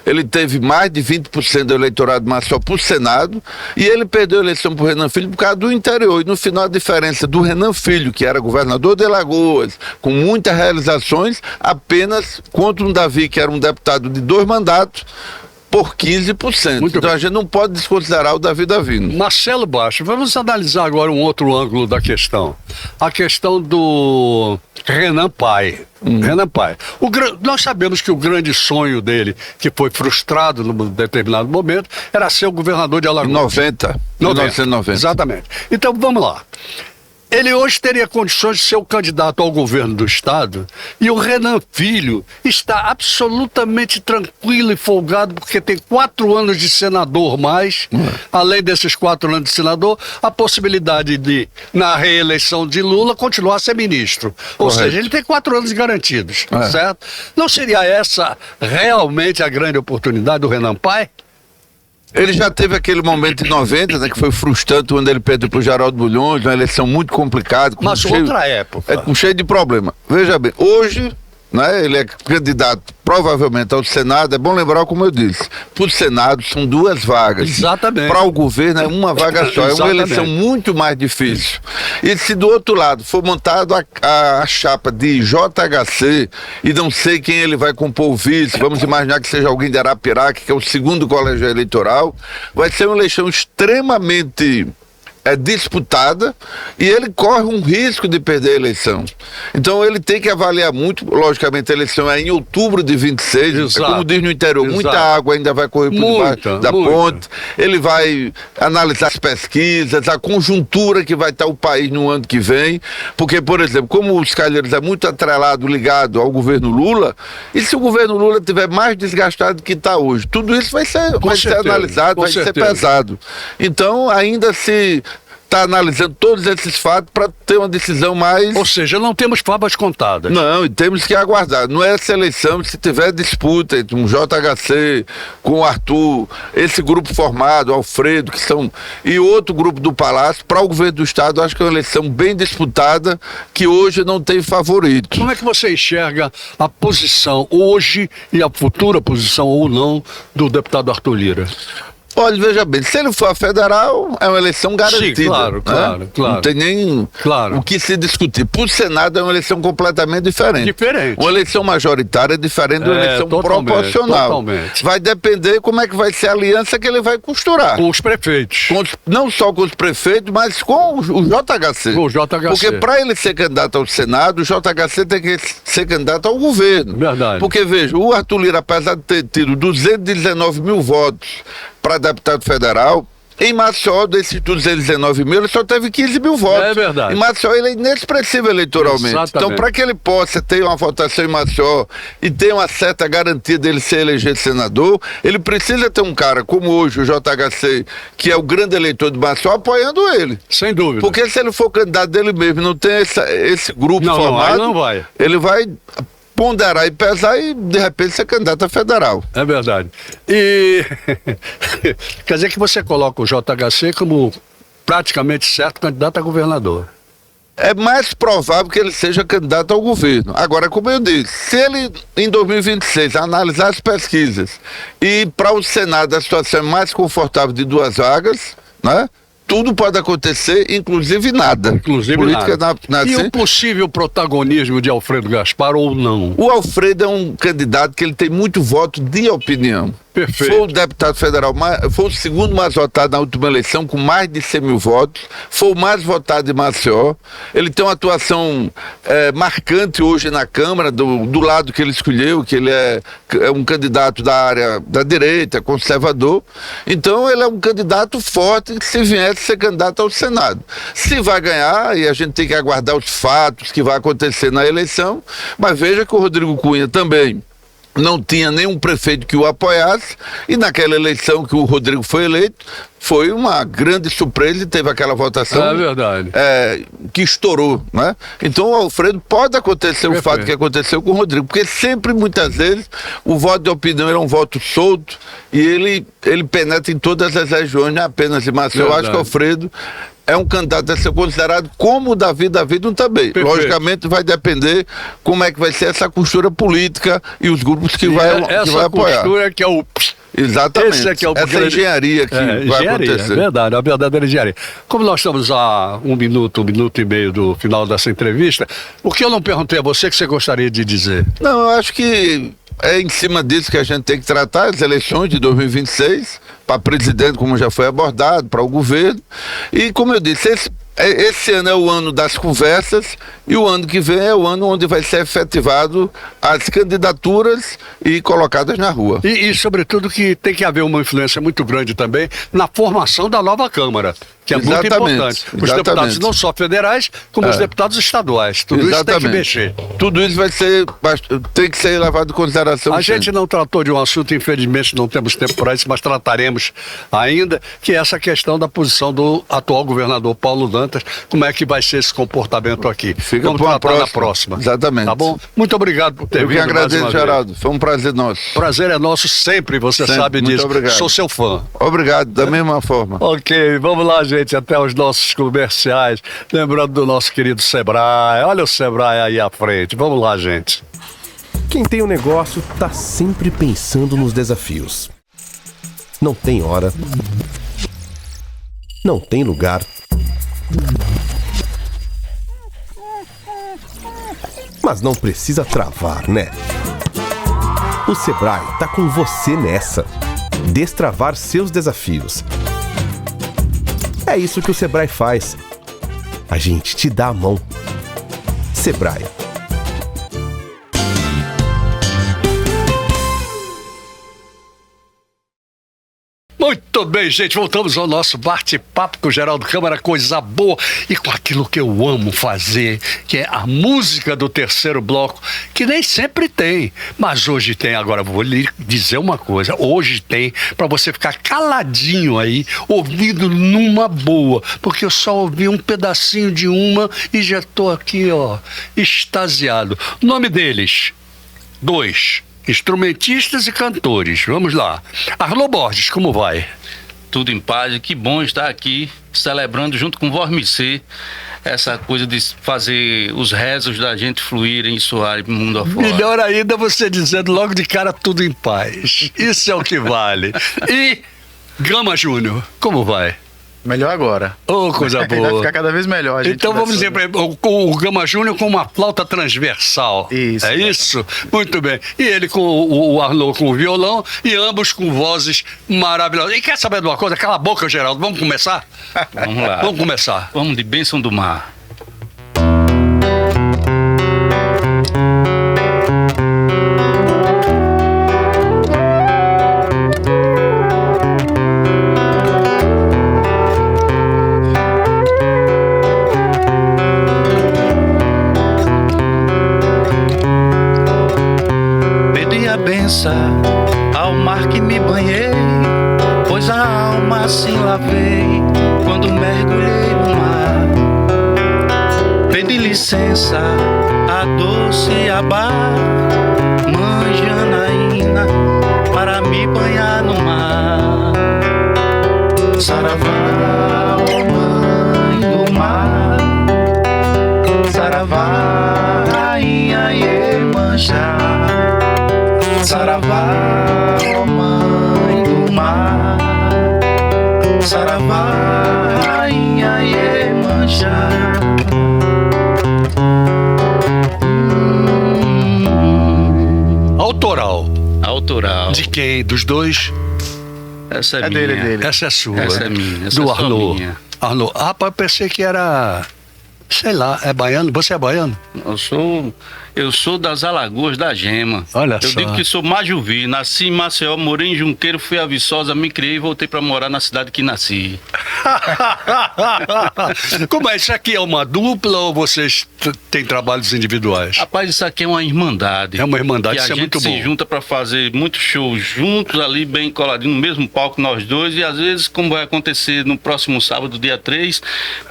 Ele teve mais de 20% do eleitorado de Maceió para o Senado, e ele perdeu a eleição para o Renan Filho por causa do interior. E no final, a diferença do Renan Filho, que era governador de Alagoas, com muitas realizações, apenas contra um Davi, que era um deputado de 2 mandatos, por 15%. Muito então bem. A gente não pode desconsiderar o Davi Davino. Marcelo Baixo, vamos analisar agora um outro ângulo da questão. A questão do Renan Pai. Renan Pai. Nós sabemos que o grande sonho dele, que foi frustrado num determinado momento, era ser o governador de Alagoas. 1990. Exatamente. Então vamos lá. Ele hoje teria condições de ser o candidato ao governo do estado, e o Renan Filho está absolutamente tranquilo e folgado porque tem 4 anos de senador mais, além desses 4 anos de senador, a possibilidade de, na reeleição de Lula, continuar a ser ministro. Ou seja, ele tem 4 anos garantidos, certo? Não seria essa realmente a grande oportunidade do Renan Pai? Ele já teve aquele momento em 90, né, que foi frustrante, quando ele perdeu para o Geraldo Bulhões, uma eleição muito complicada. Mas outra época. Com cheio de problema. Veja bem, hoje, né, ele é candidato provavelmente ao Senado. É bom lembrar, como eu disse, para o Senado são 2 vagas. Exatamente. Para o governo é uma vaga só. É uma eleição muito mais difícil. E se do outro lado for montado a chapa de JHC, e não sei quem ele vai compor o vice, vamos imaginar que seja alguém de Arapiraca, que é o 2º colégio eleitoral, vai ser uma eleição extremamente disputada, e ele corre um risco de perder a eleição. Então ele tem que avaliar muito. Logicamente a eleição é em outubro de 26, como diz no interior, muita água ainda vai correr por debaixo da ponte. Ele vai analisar as pesquisas, a conjuntura que vai estar o país no ano que vem, porque, por exemplo, como os Calheiros é muito atrelado, ligado ao governo Lula, e se o governo Lula estiver mais desgastado do que está hoje, tudo isso vai ser analisado, vai ser pesado. Então ainda se está analisando todos esses fatos para ter uma decisão mais... Ou seja, não temos favas contadas. Não, e temos que aguardar. Não é essa eleição, se tiver disputa entre um JHC com o Arthur, esse grupo formado, Alfredo, que são... e outro grupo do Palácio, para o governo do estado, acho que é uma eleição bem disputada, que hoje não tem favorito. Como é que você enxerga a posição hoje e a futura posição ou não do deputado Arthur Lira? Olha, veja bem, se ele for a federal, é uma eleição garantida. Sim, claro, né? claro. Não tem nem o que se discutir. Para o Senado é uma eleição completamente diferente. Uma eleição majoritária é diferente de uma eleição proporcional. Totalmente. Vai depender como é que vai ser a aliança que ele vai costurar. Com os prefeitos. Não só com os prefeitos, mas com o JHC. Com o JHC. Porque para ele ser candidato ao Senado, o JHC tem que ser candidato ao governo. Verdade. Porque, veja, o Arthur Lira, apesar de ter tido 219 mil votos para deputado federal, Em Maceió, desses 219 mil, ele só teve 15 mil votos. É verdade. Em Maceió, ele é inexpressivo eleitoralmente. Exatamente. Então, para que ele possa ter uma votação em Maceió e ter uma certa garantia dele ser eleger senador, ele precisa ter um cara como hoje, o JHC, que é o grande eleitor de Maceió, apoiando ele. Sem dúvida. Porque se ele for candidato dele mesmo, não tem esse grupo Não, formado, aí não vai. ele vai ponderar e pesar e, de repente, ser candidato a federal. É verdade. E quer dizer que você coloca o JHC como praticamente certo candidato a governador. É mais provável que ele seja candidato ao governo. Agora, como eu disse, se ele, em 2026, analisar as pesquisas e para o Senado a situação é mais confortável de 2 vagas, né? Tudo pode acontecer, inclusive nada. Inclusive Política nada. E assim. o possível protagonismo de Alfredo Gaspar ou não? O Alfredo é um candidato que ele tem muito voto de opinião. Perfeito. Foi o deputado federal, foi o segundo mais votado na última eleição, com mais de 100 mil votos. Foi o mais votado em Maceió. Ele tem uma atuação marcante hoje na Câmara, do lado que ele escolheu, que ele é um candidato da área da direita, conservador. Então ele é um candidato forte que, se viesse ser candidato ao Senado. Se vai ganhar, e a gente tem que aguardar os fatos que vai acontecer na eleição, mas veja que o Rodrigo Cunha também não tinha nenhum prefeito que o apoiasse, e naquela eleição que o Rodrigo foi eleito, foi uma grande surpresa e teve aquela votação É verdade. Que estourou, né? Então o Alfredo pode acontecer o fato que aconteceu com o Rodrigo, porque sempre, muitas vezes, o voto de opinião é um voto solto e ele penetra em todas as regiões, não é apenas em Maceió. Eu acho que o Alfredo é um candidato a ser considerado como o Davi também. Perfeito. Logicamente vai depender como é que vai ser essa costura política e os grupos que vai apoiar. Essa costura que é o... Exatamente. Esse é que é o essa grande... engenharia que vai engenharia, acontecer. É verdade, a verdadeira engenharia. Como nós estamos a um minuto e meio do final dessa entrevista, o que eu não perguntei a você que você gostaria de dizer? Não, eu acho que é em cima disso que a gente tem que tratar as eleições de 2026, para presidente, como já foi abordado, para o governo. E, como eu disse, esse ano é o ano das conversas e o ano que vem é o ano onde vai ser efetivado as candidaturas e colocadas na rua. E sobretudo, que tem que haver uma influência muito grande também na formação da nova Câmara, que é muito importante. Os deputados não só federais, como os deputados estaduais. Tudo isso tem que mexer. Tudo isso tem que ser levado em consideração. A gente não tratou de um assunto, infelizmente não temos tempo para isso, mas trataremos ainda, que é essa questão da posição do atual governador Paulo Dantas, como é que vai ser esse comportamento aqui. Vamos tratar na próxima. Exatamente. Tá bom? Muito obrigado por ter vindo. Eu que agradeço, Geraldo. Foi um prazer nosso. Prazer é nosso sempre, você sabe disso. Muito obrigado. Sou seu fã. Obrigado, da mesma forma. Ok, vamos lá, gente, até os nossos comerciais. Lembrando do nosso querido Sebrae. Olha o Sebrae aí à frente. Vamos lá, gente. Quem tem um negócio tá sempre pensando nos desafios. Não tem hora. Não tem lugar. Mas não precisa travar, né? O Sebrae tá com você nessa. Destravar seus desafios. É isso que o Sebrae faz. A gente te dá a mão. Sebrae. Muito bem, gente, voltamos ao nosso bate-papo com o Geraldo Câmara, coisa boa, e com aquilo que eu amo fazer, que é a música do terceiro bloco, que nem sempre tem, mas hoje tem. Agora vou lhe dizer uma coisa, hoje tem, para você ficar caladinho aí, ouvindo numa boa, porque eu só ouvi um pedacinho de uma e já tô aqui, ó, extasiado. O nome deles, 2 instrumentistas e cantores. Vamos lá. Arlô Borges, como vai? Tudo em paz, e que bom estar aqui celebrando junto com Vormicê essa coisa de fazer os rezos da gente fluírem e soarem pro mundo afora. Melhor ainda você dizendo logo de cara tudo em paz. Isso é o que vale. E Gama Júnior, como vai? Melhor agora. Oh, coisa boa. Vai ficar cada vez melhor. Então vamos dizer, o Gama Júnior com uma flauta transversal. Isso. É isso? Muito bem. E ele com o Arlô com o violão, e ambos com vozes maravilhosas. E quer saber de uma coisa? Cala a boca, Geraldo. Vamos começar? Vamos lá. Vamos começar. Vamos de Bênção do Mar. benção ao mar que me banhei, pois a alma assim lavei quando mergulhei no mar. Pedi licença a doce Abá, mãe Janaína, para me banhar no mar. Saravá, ó mãe do mar, saravá, rainha Iemanjá. Saravá, ó mãe do mar, saravá, rainha Iemanjá. Autoral. De quem? Dos dois? Essa é É minha. dele. Essa é sua. Essa é minha. Essa Do é só Arnaud. minha. Arnaud. Rapaz, eu pensei que era... Sei lá, é baiano? Você é baiano? Eu sou das Alagoas da Gema. Olha eu só. digo que sou Majuvi. Nasci em Maceió, morei em Junqueiro, fui a Viçosa, me criei e voltei pra morar na cidade que nasci. Como é? Isso aqui é uma dupla ou vocês têm trabalhos individuais? Rapaz, isso aqui é uma irmandade. É uma irmandade, que isso a é gente muito se bom. junta pra fazer muitos shows juntos ali, bem coladinho, no mesmo palco nós dois. E às vezes, como vai acontecer no próximo sábado, dia 3,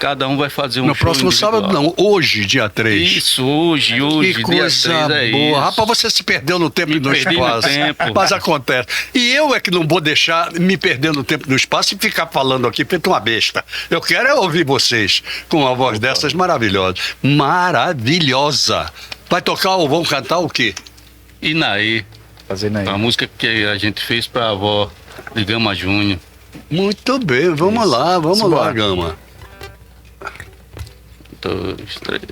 cada um vai fazer um No show próximo individual. sábado não, hoje, dia 3. Isso, hoje, Que dia coisa 3 é boa. isso. Rapaz, você se perdeu no tempo e no perdi no espaço. tempo. Mas acontece. E eu é que não vou deixar me perder no tempo e no espaço e ficar falando aqui feito uma besta. Eu quero é ouvir vocês com uma voz dessas maravilhosa. Maravilhosa. Vai tocar ou vão cantar o quê? Inaê, Fazendo aí. a música que a gente fez pra avó de Gama Júnior. Muito bem, vamos lá, vamos lá, Simbora. Gama. 2, 3.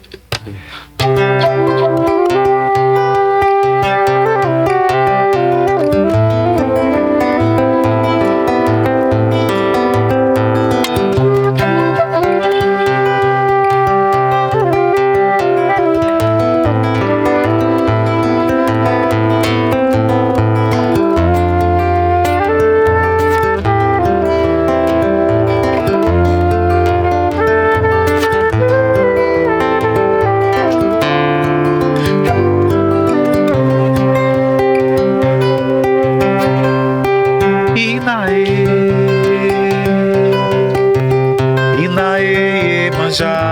Inaê, Iemanjá.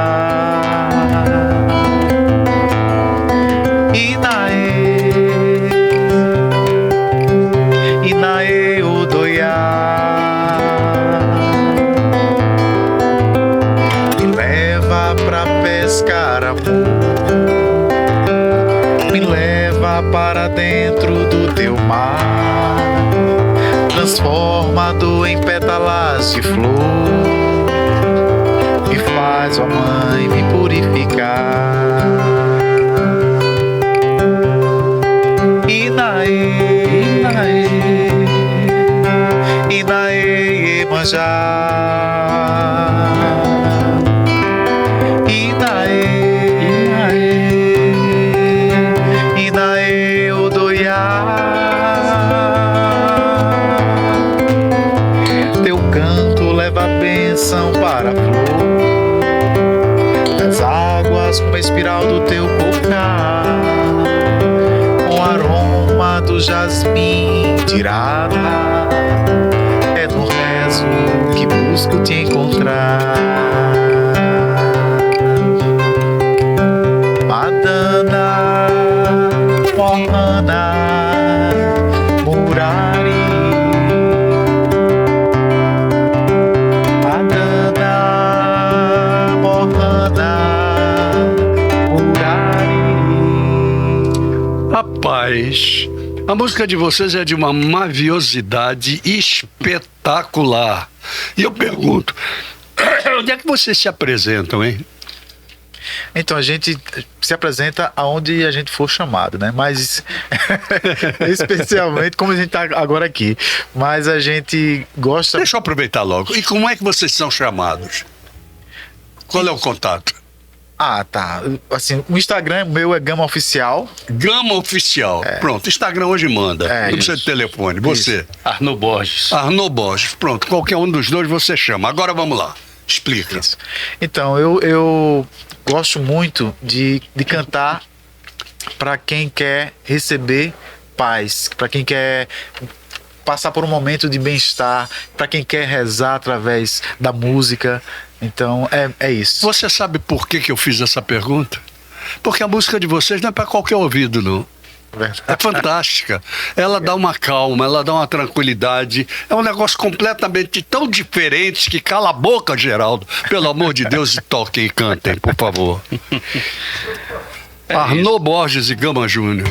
Inaê, Odoiá. Me leva pra pescar amor, me leva para dentro do teu mar, transformado em pétalas de flor, me faz, ó mãe, me purificar. Inaê, Inaê, Iemanjá. Inaê, Odoiá. Teu canto leva a bênção para a flor, das águas com a espiral do teu cocar, com aroma do jasmim tirada. É no rezo que busco te encontrar. Madana, Mohana, Murari. Madana, Mohana, Murari. Rapaz, a música de vocês é de uma maviosidade espetacular. E eu pergunto, onde é que vocês se apresentam, hein? Então a gente se apresenta aonde a gente for chamado, né? Mas especialmente como a gente tá agora aqui. Mas a gente gosta. Deixa eu aproveitar logo. E como é que vocês são chamados? Qual é o contato? Ah, tá. Assim, o Instagram meu é Gama Oficial. Gama Oficial. Pronto, Instagram hoje manda. É, Não precisa de isso. telefone. Você, Arnaud Borges. Arnaud Borges. Pronto, qualquer um dos dois você chama. Agora vamos lá. Explica. Então, eu gosto muito de cantar para quem quer receber paz, para quem quer passar por um momento de bem-estar, para quem quer rezar através da música. Então é isso. Você sabe por que eu fiz essa pergunta? Porque a música de vocês não é para qualquer ouvido, não. É fantástica. Ela dá uma calma, ela dá uma tranquilidade. É um negócio completamente tão diferente que cala a boca, Geraldo. Pelo amor de Deus, e toquem e cantem, por favor. Arnaud Borges e Gama Júnior.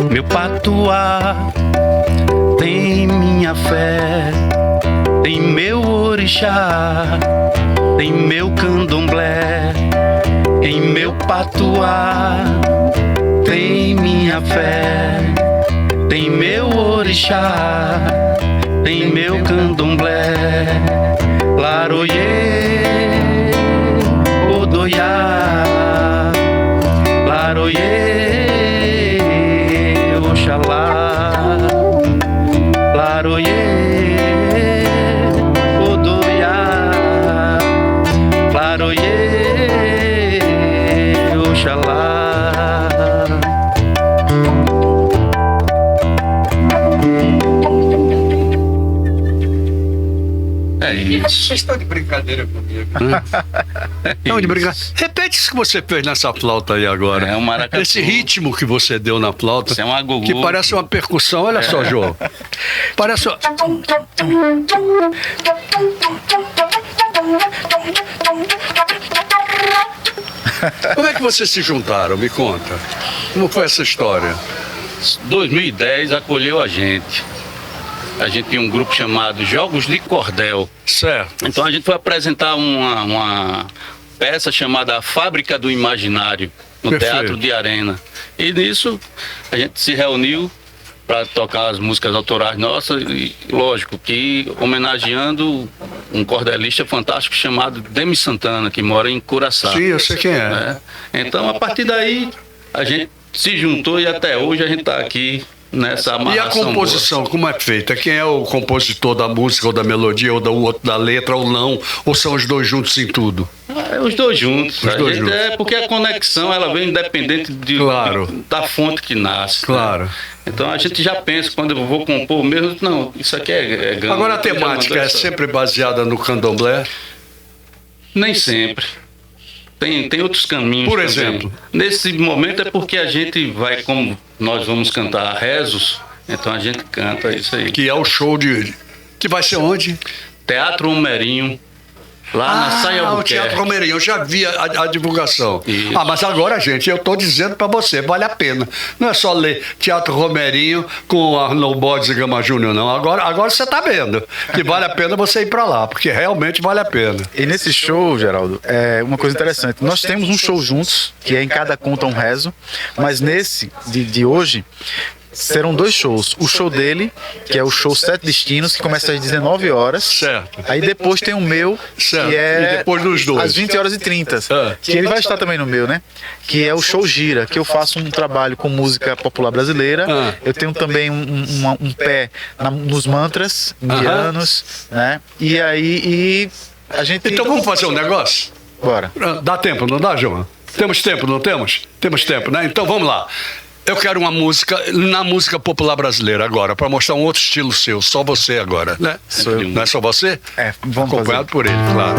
Meu patuá tem minha fé, tem meu orixá, tem meu candomblé, em meu patuá tem minha fé, tem meu orixá, tem meu candomblé, laroyê, odoiá, laroyê, oxalá, laroyê, odoiá, laroyê, oxalá. É isso. Vocês estão de brincadeira comigo. Não, de brincadeira. Repete isso que você fez nessa flauta aí agora. É um maracatu. Esse ritmo que você deu na flauta. Isso é um agogô. Que parece uma percussão. Olha só, João. Parece. Como é que vocês se juntaram? Me conta. Como foi essa história? 2010 acolheu a gente. A gente tinha um grupo chamado Jogos de Cordel. Certo. Então a gente foi apresentar uma peça chamada A Fábrica do Imaginário, no Perfeito. Teatro de Arena. E nisso a gente se reuniu para tocar as músicas autorais nossas e, lógico, que homenageando um cordelista fantástico chamado Demi Santana, que mora em Curaçá. Sim, eu sei quem é. Né? Então, a partir daí, a gente se juntou e até hoje a gente está aqui nessa E a amarração. composição, como é feita? Quem é o compositor da música, ou da melodia, ou do outro da letra, ou não? Ou são os dois juntos em tudo? Os dois juntos. Os dois juntos. É porque a conexão ela vem independente Claro. da fonte que nasce. Claro. Né? Então a gente já pensa, quando eu vou compor mesmo, não, isso aqui é Gama. Agora a Já mandou temática é essa- sempre baseada no candomblé? Nem sempre. Tem outros caminhos. Por também. exemplo? Nesse momento é porque a gente vai, como nós vamos cantar rezos, então a gente canta isso aí. Que é o show de... Que vai ser onde? Teatro Homerinho, lá na Saia o Albuquerque. Teatro Romeirinho, eu já vi a divulgação. Isso. Ah, mas agora, gente, eu tô dizendo pra você, vale a pena. Não é só ler Teatro Romeirinho com Arnaud Borges e Gama Júnior, não. Agora você tá vendo que vale a pena você ir pra lá, porque realmente vale a pena. E nesse show, Geraldo, é uma coisa interessante. Nós temos um show juntos, que é em cada conta um rezo, mas nesse de hoje serão dois shows. O show dele, que é o show Sete Destinos, que começa às 19 horas. Certo. Aí depois tem o meu, Certo. que é E depois dos dois? às 20h30. Ah. Que ele vai estar também no meu, né? Que é o show Gira, que eu faço um trabalho com música popular brasileira. Ah. Eu tenho também um pé nos mantras indianos, né? E aí a gente... Então vamos fazer um negócio? Bora. Dá tempo, não dá, João? Temos tempo, não temos? Temos tempo, né? Então vamos lá. Eu quero uma música na música popular brasileira agora, para mostrar um outro estilo seu. Só você agora, né? Sou eu. Não é só você? É, vamos Acompanhado fazer. por ele, claro.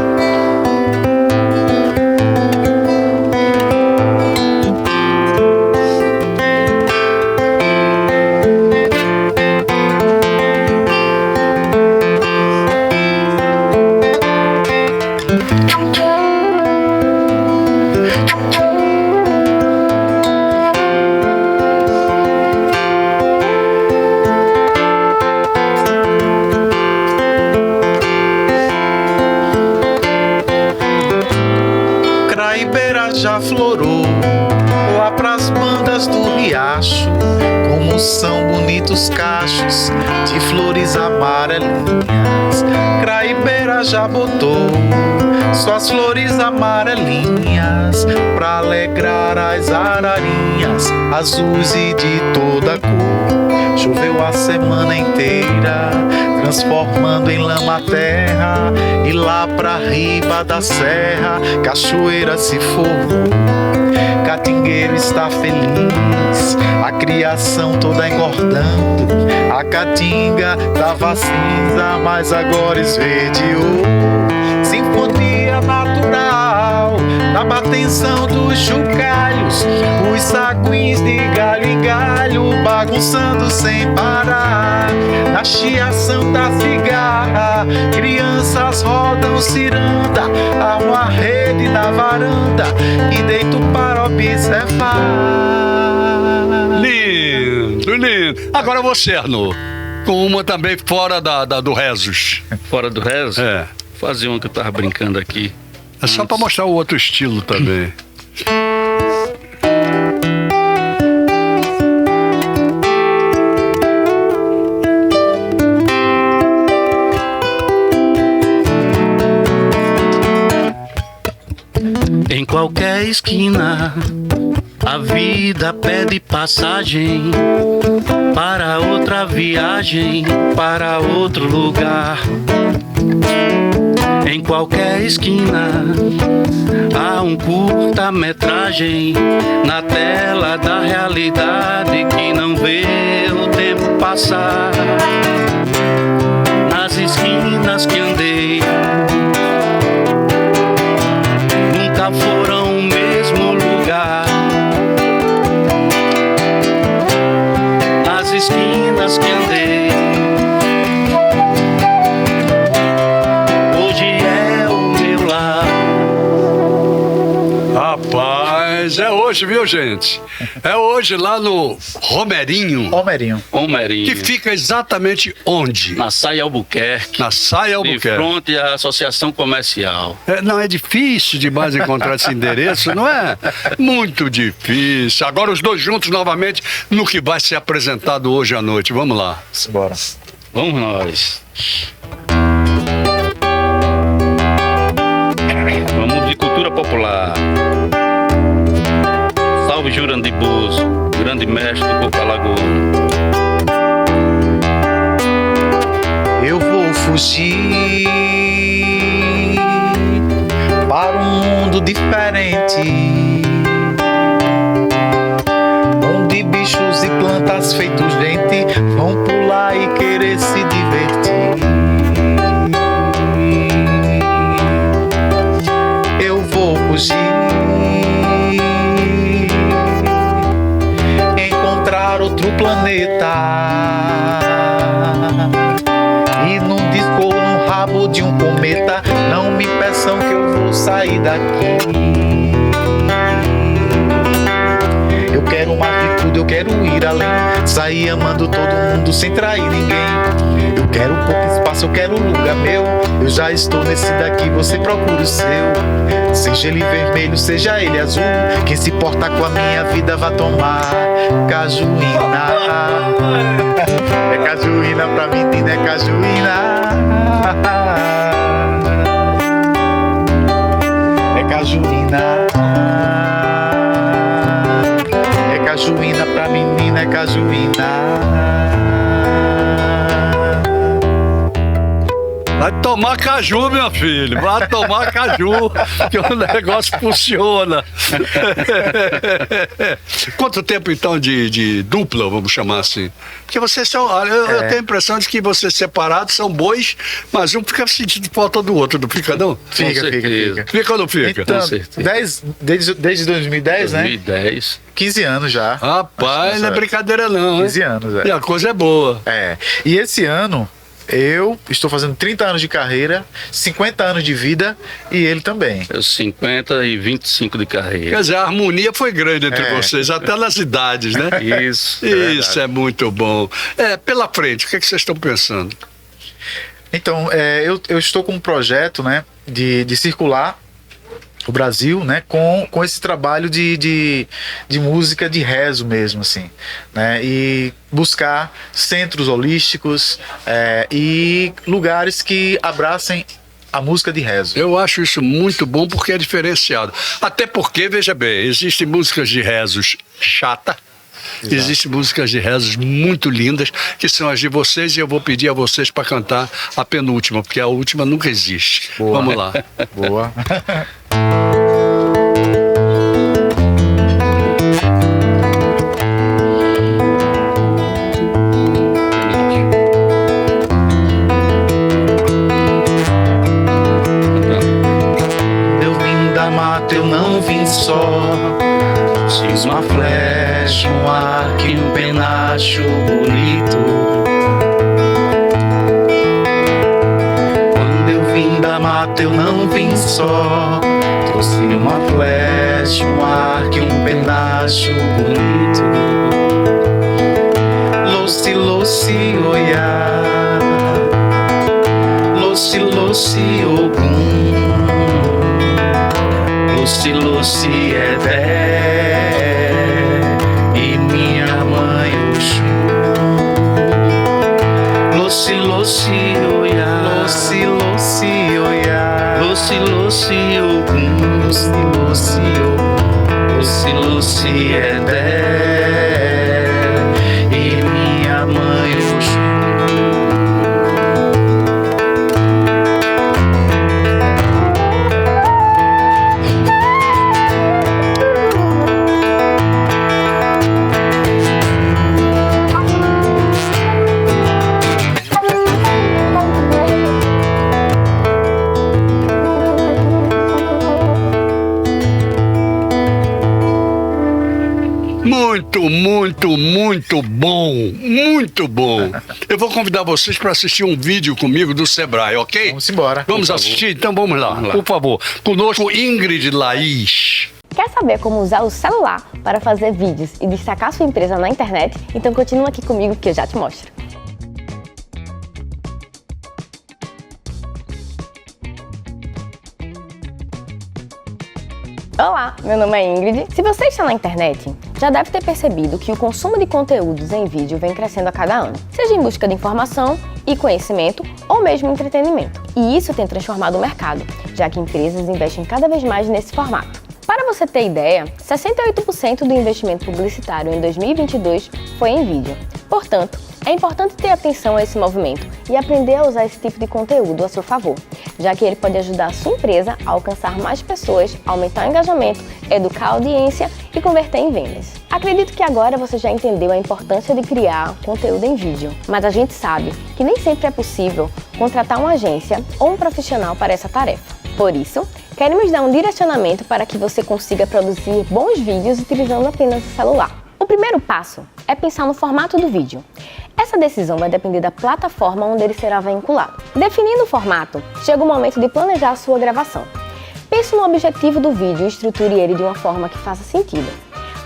Craibeira já florou lá pras bandas do riacho, como são bonitos cachos de flores amarelinhas. Craibeira já botou suas flores amarelinhas pra alegrar as ararinhas azuis e de toda cor. Choveu a semana inteira, transformando em lama a terra. E lá pra riba da serra, cachoeira se formou. Catingueiro está feliz, a criação toda engordando. A caatinga tava cinza, mas agora esverdeou. Sinfonia natural, na batenção dos chocalhos, os saguins de galho em galho, bagunçando sem parar. Na chiação da cigarra, crianças rodam ciranda. Há uma rede na varanda e deito para observar. Lindo, lindo. Agora você, Arno, com uma também fora do Rezos. Fora do rezo, É. fazer uma que eu tava brincando aqui. É só pra mostrar o outro estilo também. Em qualquer esquina, a vida pede passagem para outra viagem, para outro lugar. Em qualquer esquina, há um curta-metragem na tela da realidade que não vê o tempo passar. Nas esquinas que andei, nunca foram o mesmo lugar. Nas esquinas que andei, hoje é o meu lar. Rapaz, é hoje, viu, gente? É hoje lá no Romerinho, Homerinho. Homerinho, que fica exatamente onde? na Saia Albuquerque, Na Saia de Albuquerque. frente à Associação Comercial. Não, é difícil demais encontrar esse endereço, não é? Muito difícil. Agora os dois juntos novamente no que vai ser apresentado hoje à noite. Vamos lá. Bora. Vamos nós. Vamos de cultura popular. Salve Jurandir Bozo, grande mestre do Coco Alagoano. Eu vou fugir para um mundo diferente, onde bichos e plantas feitos gente vão pular e querer se divertir. Eu vou fugir, encontrar outro planeta e num disco ou no rabo de um cometa. Não me peçam que eu vou sair daqui. Eu quero mais de tudo, eu quero ir além, sair amando todo mundo sem trair ninguém. Eu quero pouco espaço, eu quero um lugar meu. Eu já estou nesse daqui, você procura o seu. Seja ele vermelho, seja ele azul, quem se importa com a minha vida vai tomar cajuína. É cajuína pra menina, é cajuína. É cajuína. É cajuína pra menina, é cajuína. Vai tomar caju, meu filho. Vai tomar caju, que o negócio funciona. Quanto tempo, então, de dupla, vamos chamar assim? Porque vocês são... olha, eu tenho a impressão de que vocês separados são bois, mas um fica sentindo falta do outro, não fica, não? Fica. Fica ou não fica? Então, Com certeza. desde 2010, né? 2010. 15 anos já. Rapaz, não é brincadeira não, hein? 15 anos, E é. a coisa é boa. É. E esse ano, eu estou fazendo 30 anos de carreira, 50 anos de vida e ele também. Eu 50 e 25 de Quer carreira. dizer, a harmonia foi grande entre É. vocês, até nas idades, né? Isso. Isso é muito bom. Pela frente, o que vocês estão pensando? Então, eu estou com um projeto, né, de circular o Brasil, né, com esse trabalho de música de rezo mesmo, assim, né, e buscar centros holísticos e lugares que abracem a música de rezo. Eu acho isso muito bom porque é diferenciado. Até porque, veja bem, existem músicas de rezos chata, Existem músicas de rezas muito lindas, que são as de vocês, e eu vou pedir a vocês para cantar a penúltima, porque a última nunca existe. Boa. Vamos lá. Boa. Eu vim da mata, eu não vim só. Fiz uma flecha, um arco e um penacho bonito. Quando eu vim da mata, eu não vim só. Trouxe uma flecha, um arco e um penacho bonito. Loci, loci, oiá. Loci, loci, ogum. Loci, loci, Edé. E minha mãe Oxum. Loci, loci, oiá. Loci, loci, oiá. Loci, loci, ogum. Loci, loci, ogum. Loci, loci, Edé. E minha mãe Oxum. Muito bom, muito bom. Eu vou convidar vocês para assistir um vídeo comigo do Sebrae, ok? Vamos embora. Vamos assistir? Então vamos lá, por favor. Conosco, Ingrid Laís. Quer saber como usar o celular para fazer vídeos e destacar sua empresa na internet? Então continua aqui comigo que eu já te mostro. Olá, meu nome é Ingrid. Se você está na internet, já deve ter percebido que o consumo de conteúdos em vídeo vem crescendo a cada ano, seja em busca de informação e conhecimento ou mesmo entretenimento. E isso tem transformado o mercado, já que empresas investem cada vez mais nesse formato. Para você ter ideia, 68% do investimento publicitário em 2022 foi em vídeo. Portanto, é importante ter atenção a esse movimento e aprender a usar esse tipo de conteúdo a seu favor, já que ele pode ajudar a sua empresa a alcançar mais pessoas, aumentar o engajamento, educar a audiência e converter em vendas. Acredito que agora você já entendeu a importância de criar conteúdo em vídeo, mas a gente sabe que nem sempre é possível contratar uma agência ou um profissional para essa tarefa. Por isso, queremos dar um direcionamento para que você consiga produzir bons vídeos utilizando apenas o celular. O primeiro passo é pensar no formato do vídeo. Essa decisão vai depender da plataforma onde ele será vinculado. Definindo o formato, chega o momento de planejar a sua gravação. Pense no objetivo do vídeo e estruture ele de uma forma que faça sentido.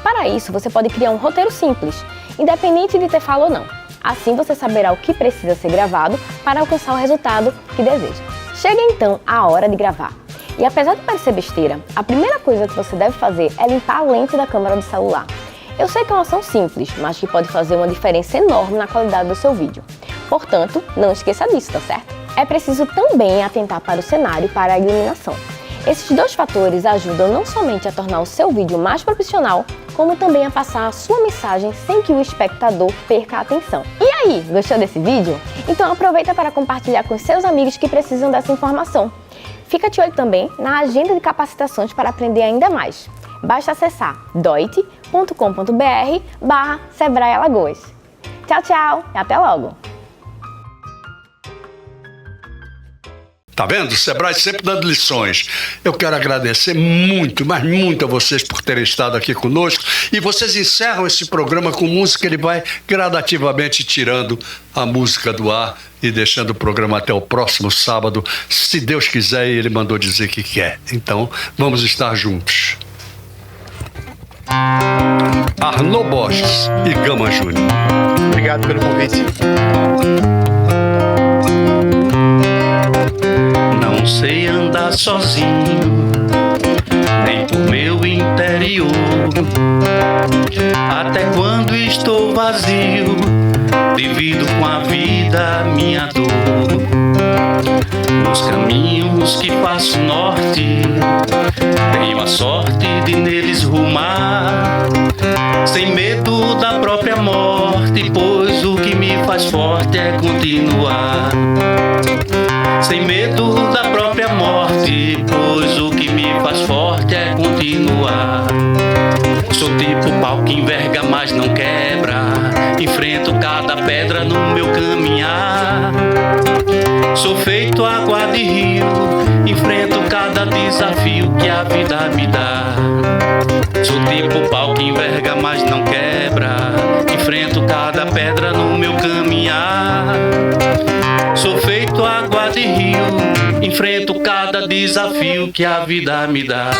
Para isso, você pode criar um roteiro simples, independente de ter fala ou não. Assim você saberá o que precisa ser gravado para alcançar o resultado que deseja. Chega então a hora de gravar. E apesar de parecer besteira, a primeira coisa que você deve fazer é limpar a lente da câmera do celular. Eu sei que é uma ação simples, mas que pode fazer uma diferença enorme na qualidade do seu vídeo. Portanto, não esqueça disso, tá certo? É preciso também atentar para o cenário e para a iluminação. Esses dois fatores ajudam não somente a tornar o seu vídeo mais profissional, como também a passar a sua mensagem sem que o espectador perca a atenção. E aí, gostou desse vídeo? Então aproveita para compartilhar com seus amigos que precisam dessa informação. Fica de olho também na agenda de capacitações para aprender ainda mais. Basta acessar doit.com.br/Sebrae Alagoas. Tchau, tchau e até logo! Tá vendo? O Sebrae sempre dando lições. Eu quero agradecer muito, mas muito a vocês por terem estado aqui conosco. E vocês encerram esse programa com música, ele vai gradativamente tirando a música do ar e deixando o programa até o próximo sábado, se Deus quiser, e ele mandou dizer que quer. Então, vamos estar juntos. Arnaud Borges e Gama Júnior. Obrigado pelo convite. Não sei andar sozinho, nem por meu interior. Até quando estou vazio, divido com a vida minha dor. Nos caminhos que passo norte, tenho a sorte de neles rumar, sem medo da continuar. Sem medo da própria morte, pois o que me faz forte é continuar. Sou tipo pau que enverga, mas não quebra. Enfrento cada pedra no meu caminhar. Sou feito água de rio, enfrento cada desafio que a vida me dá. Sou tipo pau que enverga, mas não quebra. Enfrento cada pedra no meu caminhar. Sou feito água de rio, enfrento cada desafio que a vida me dá.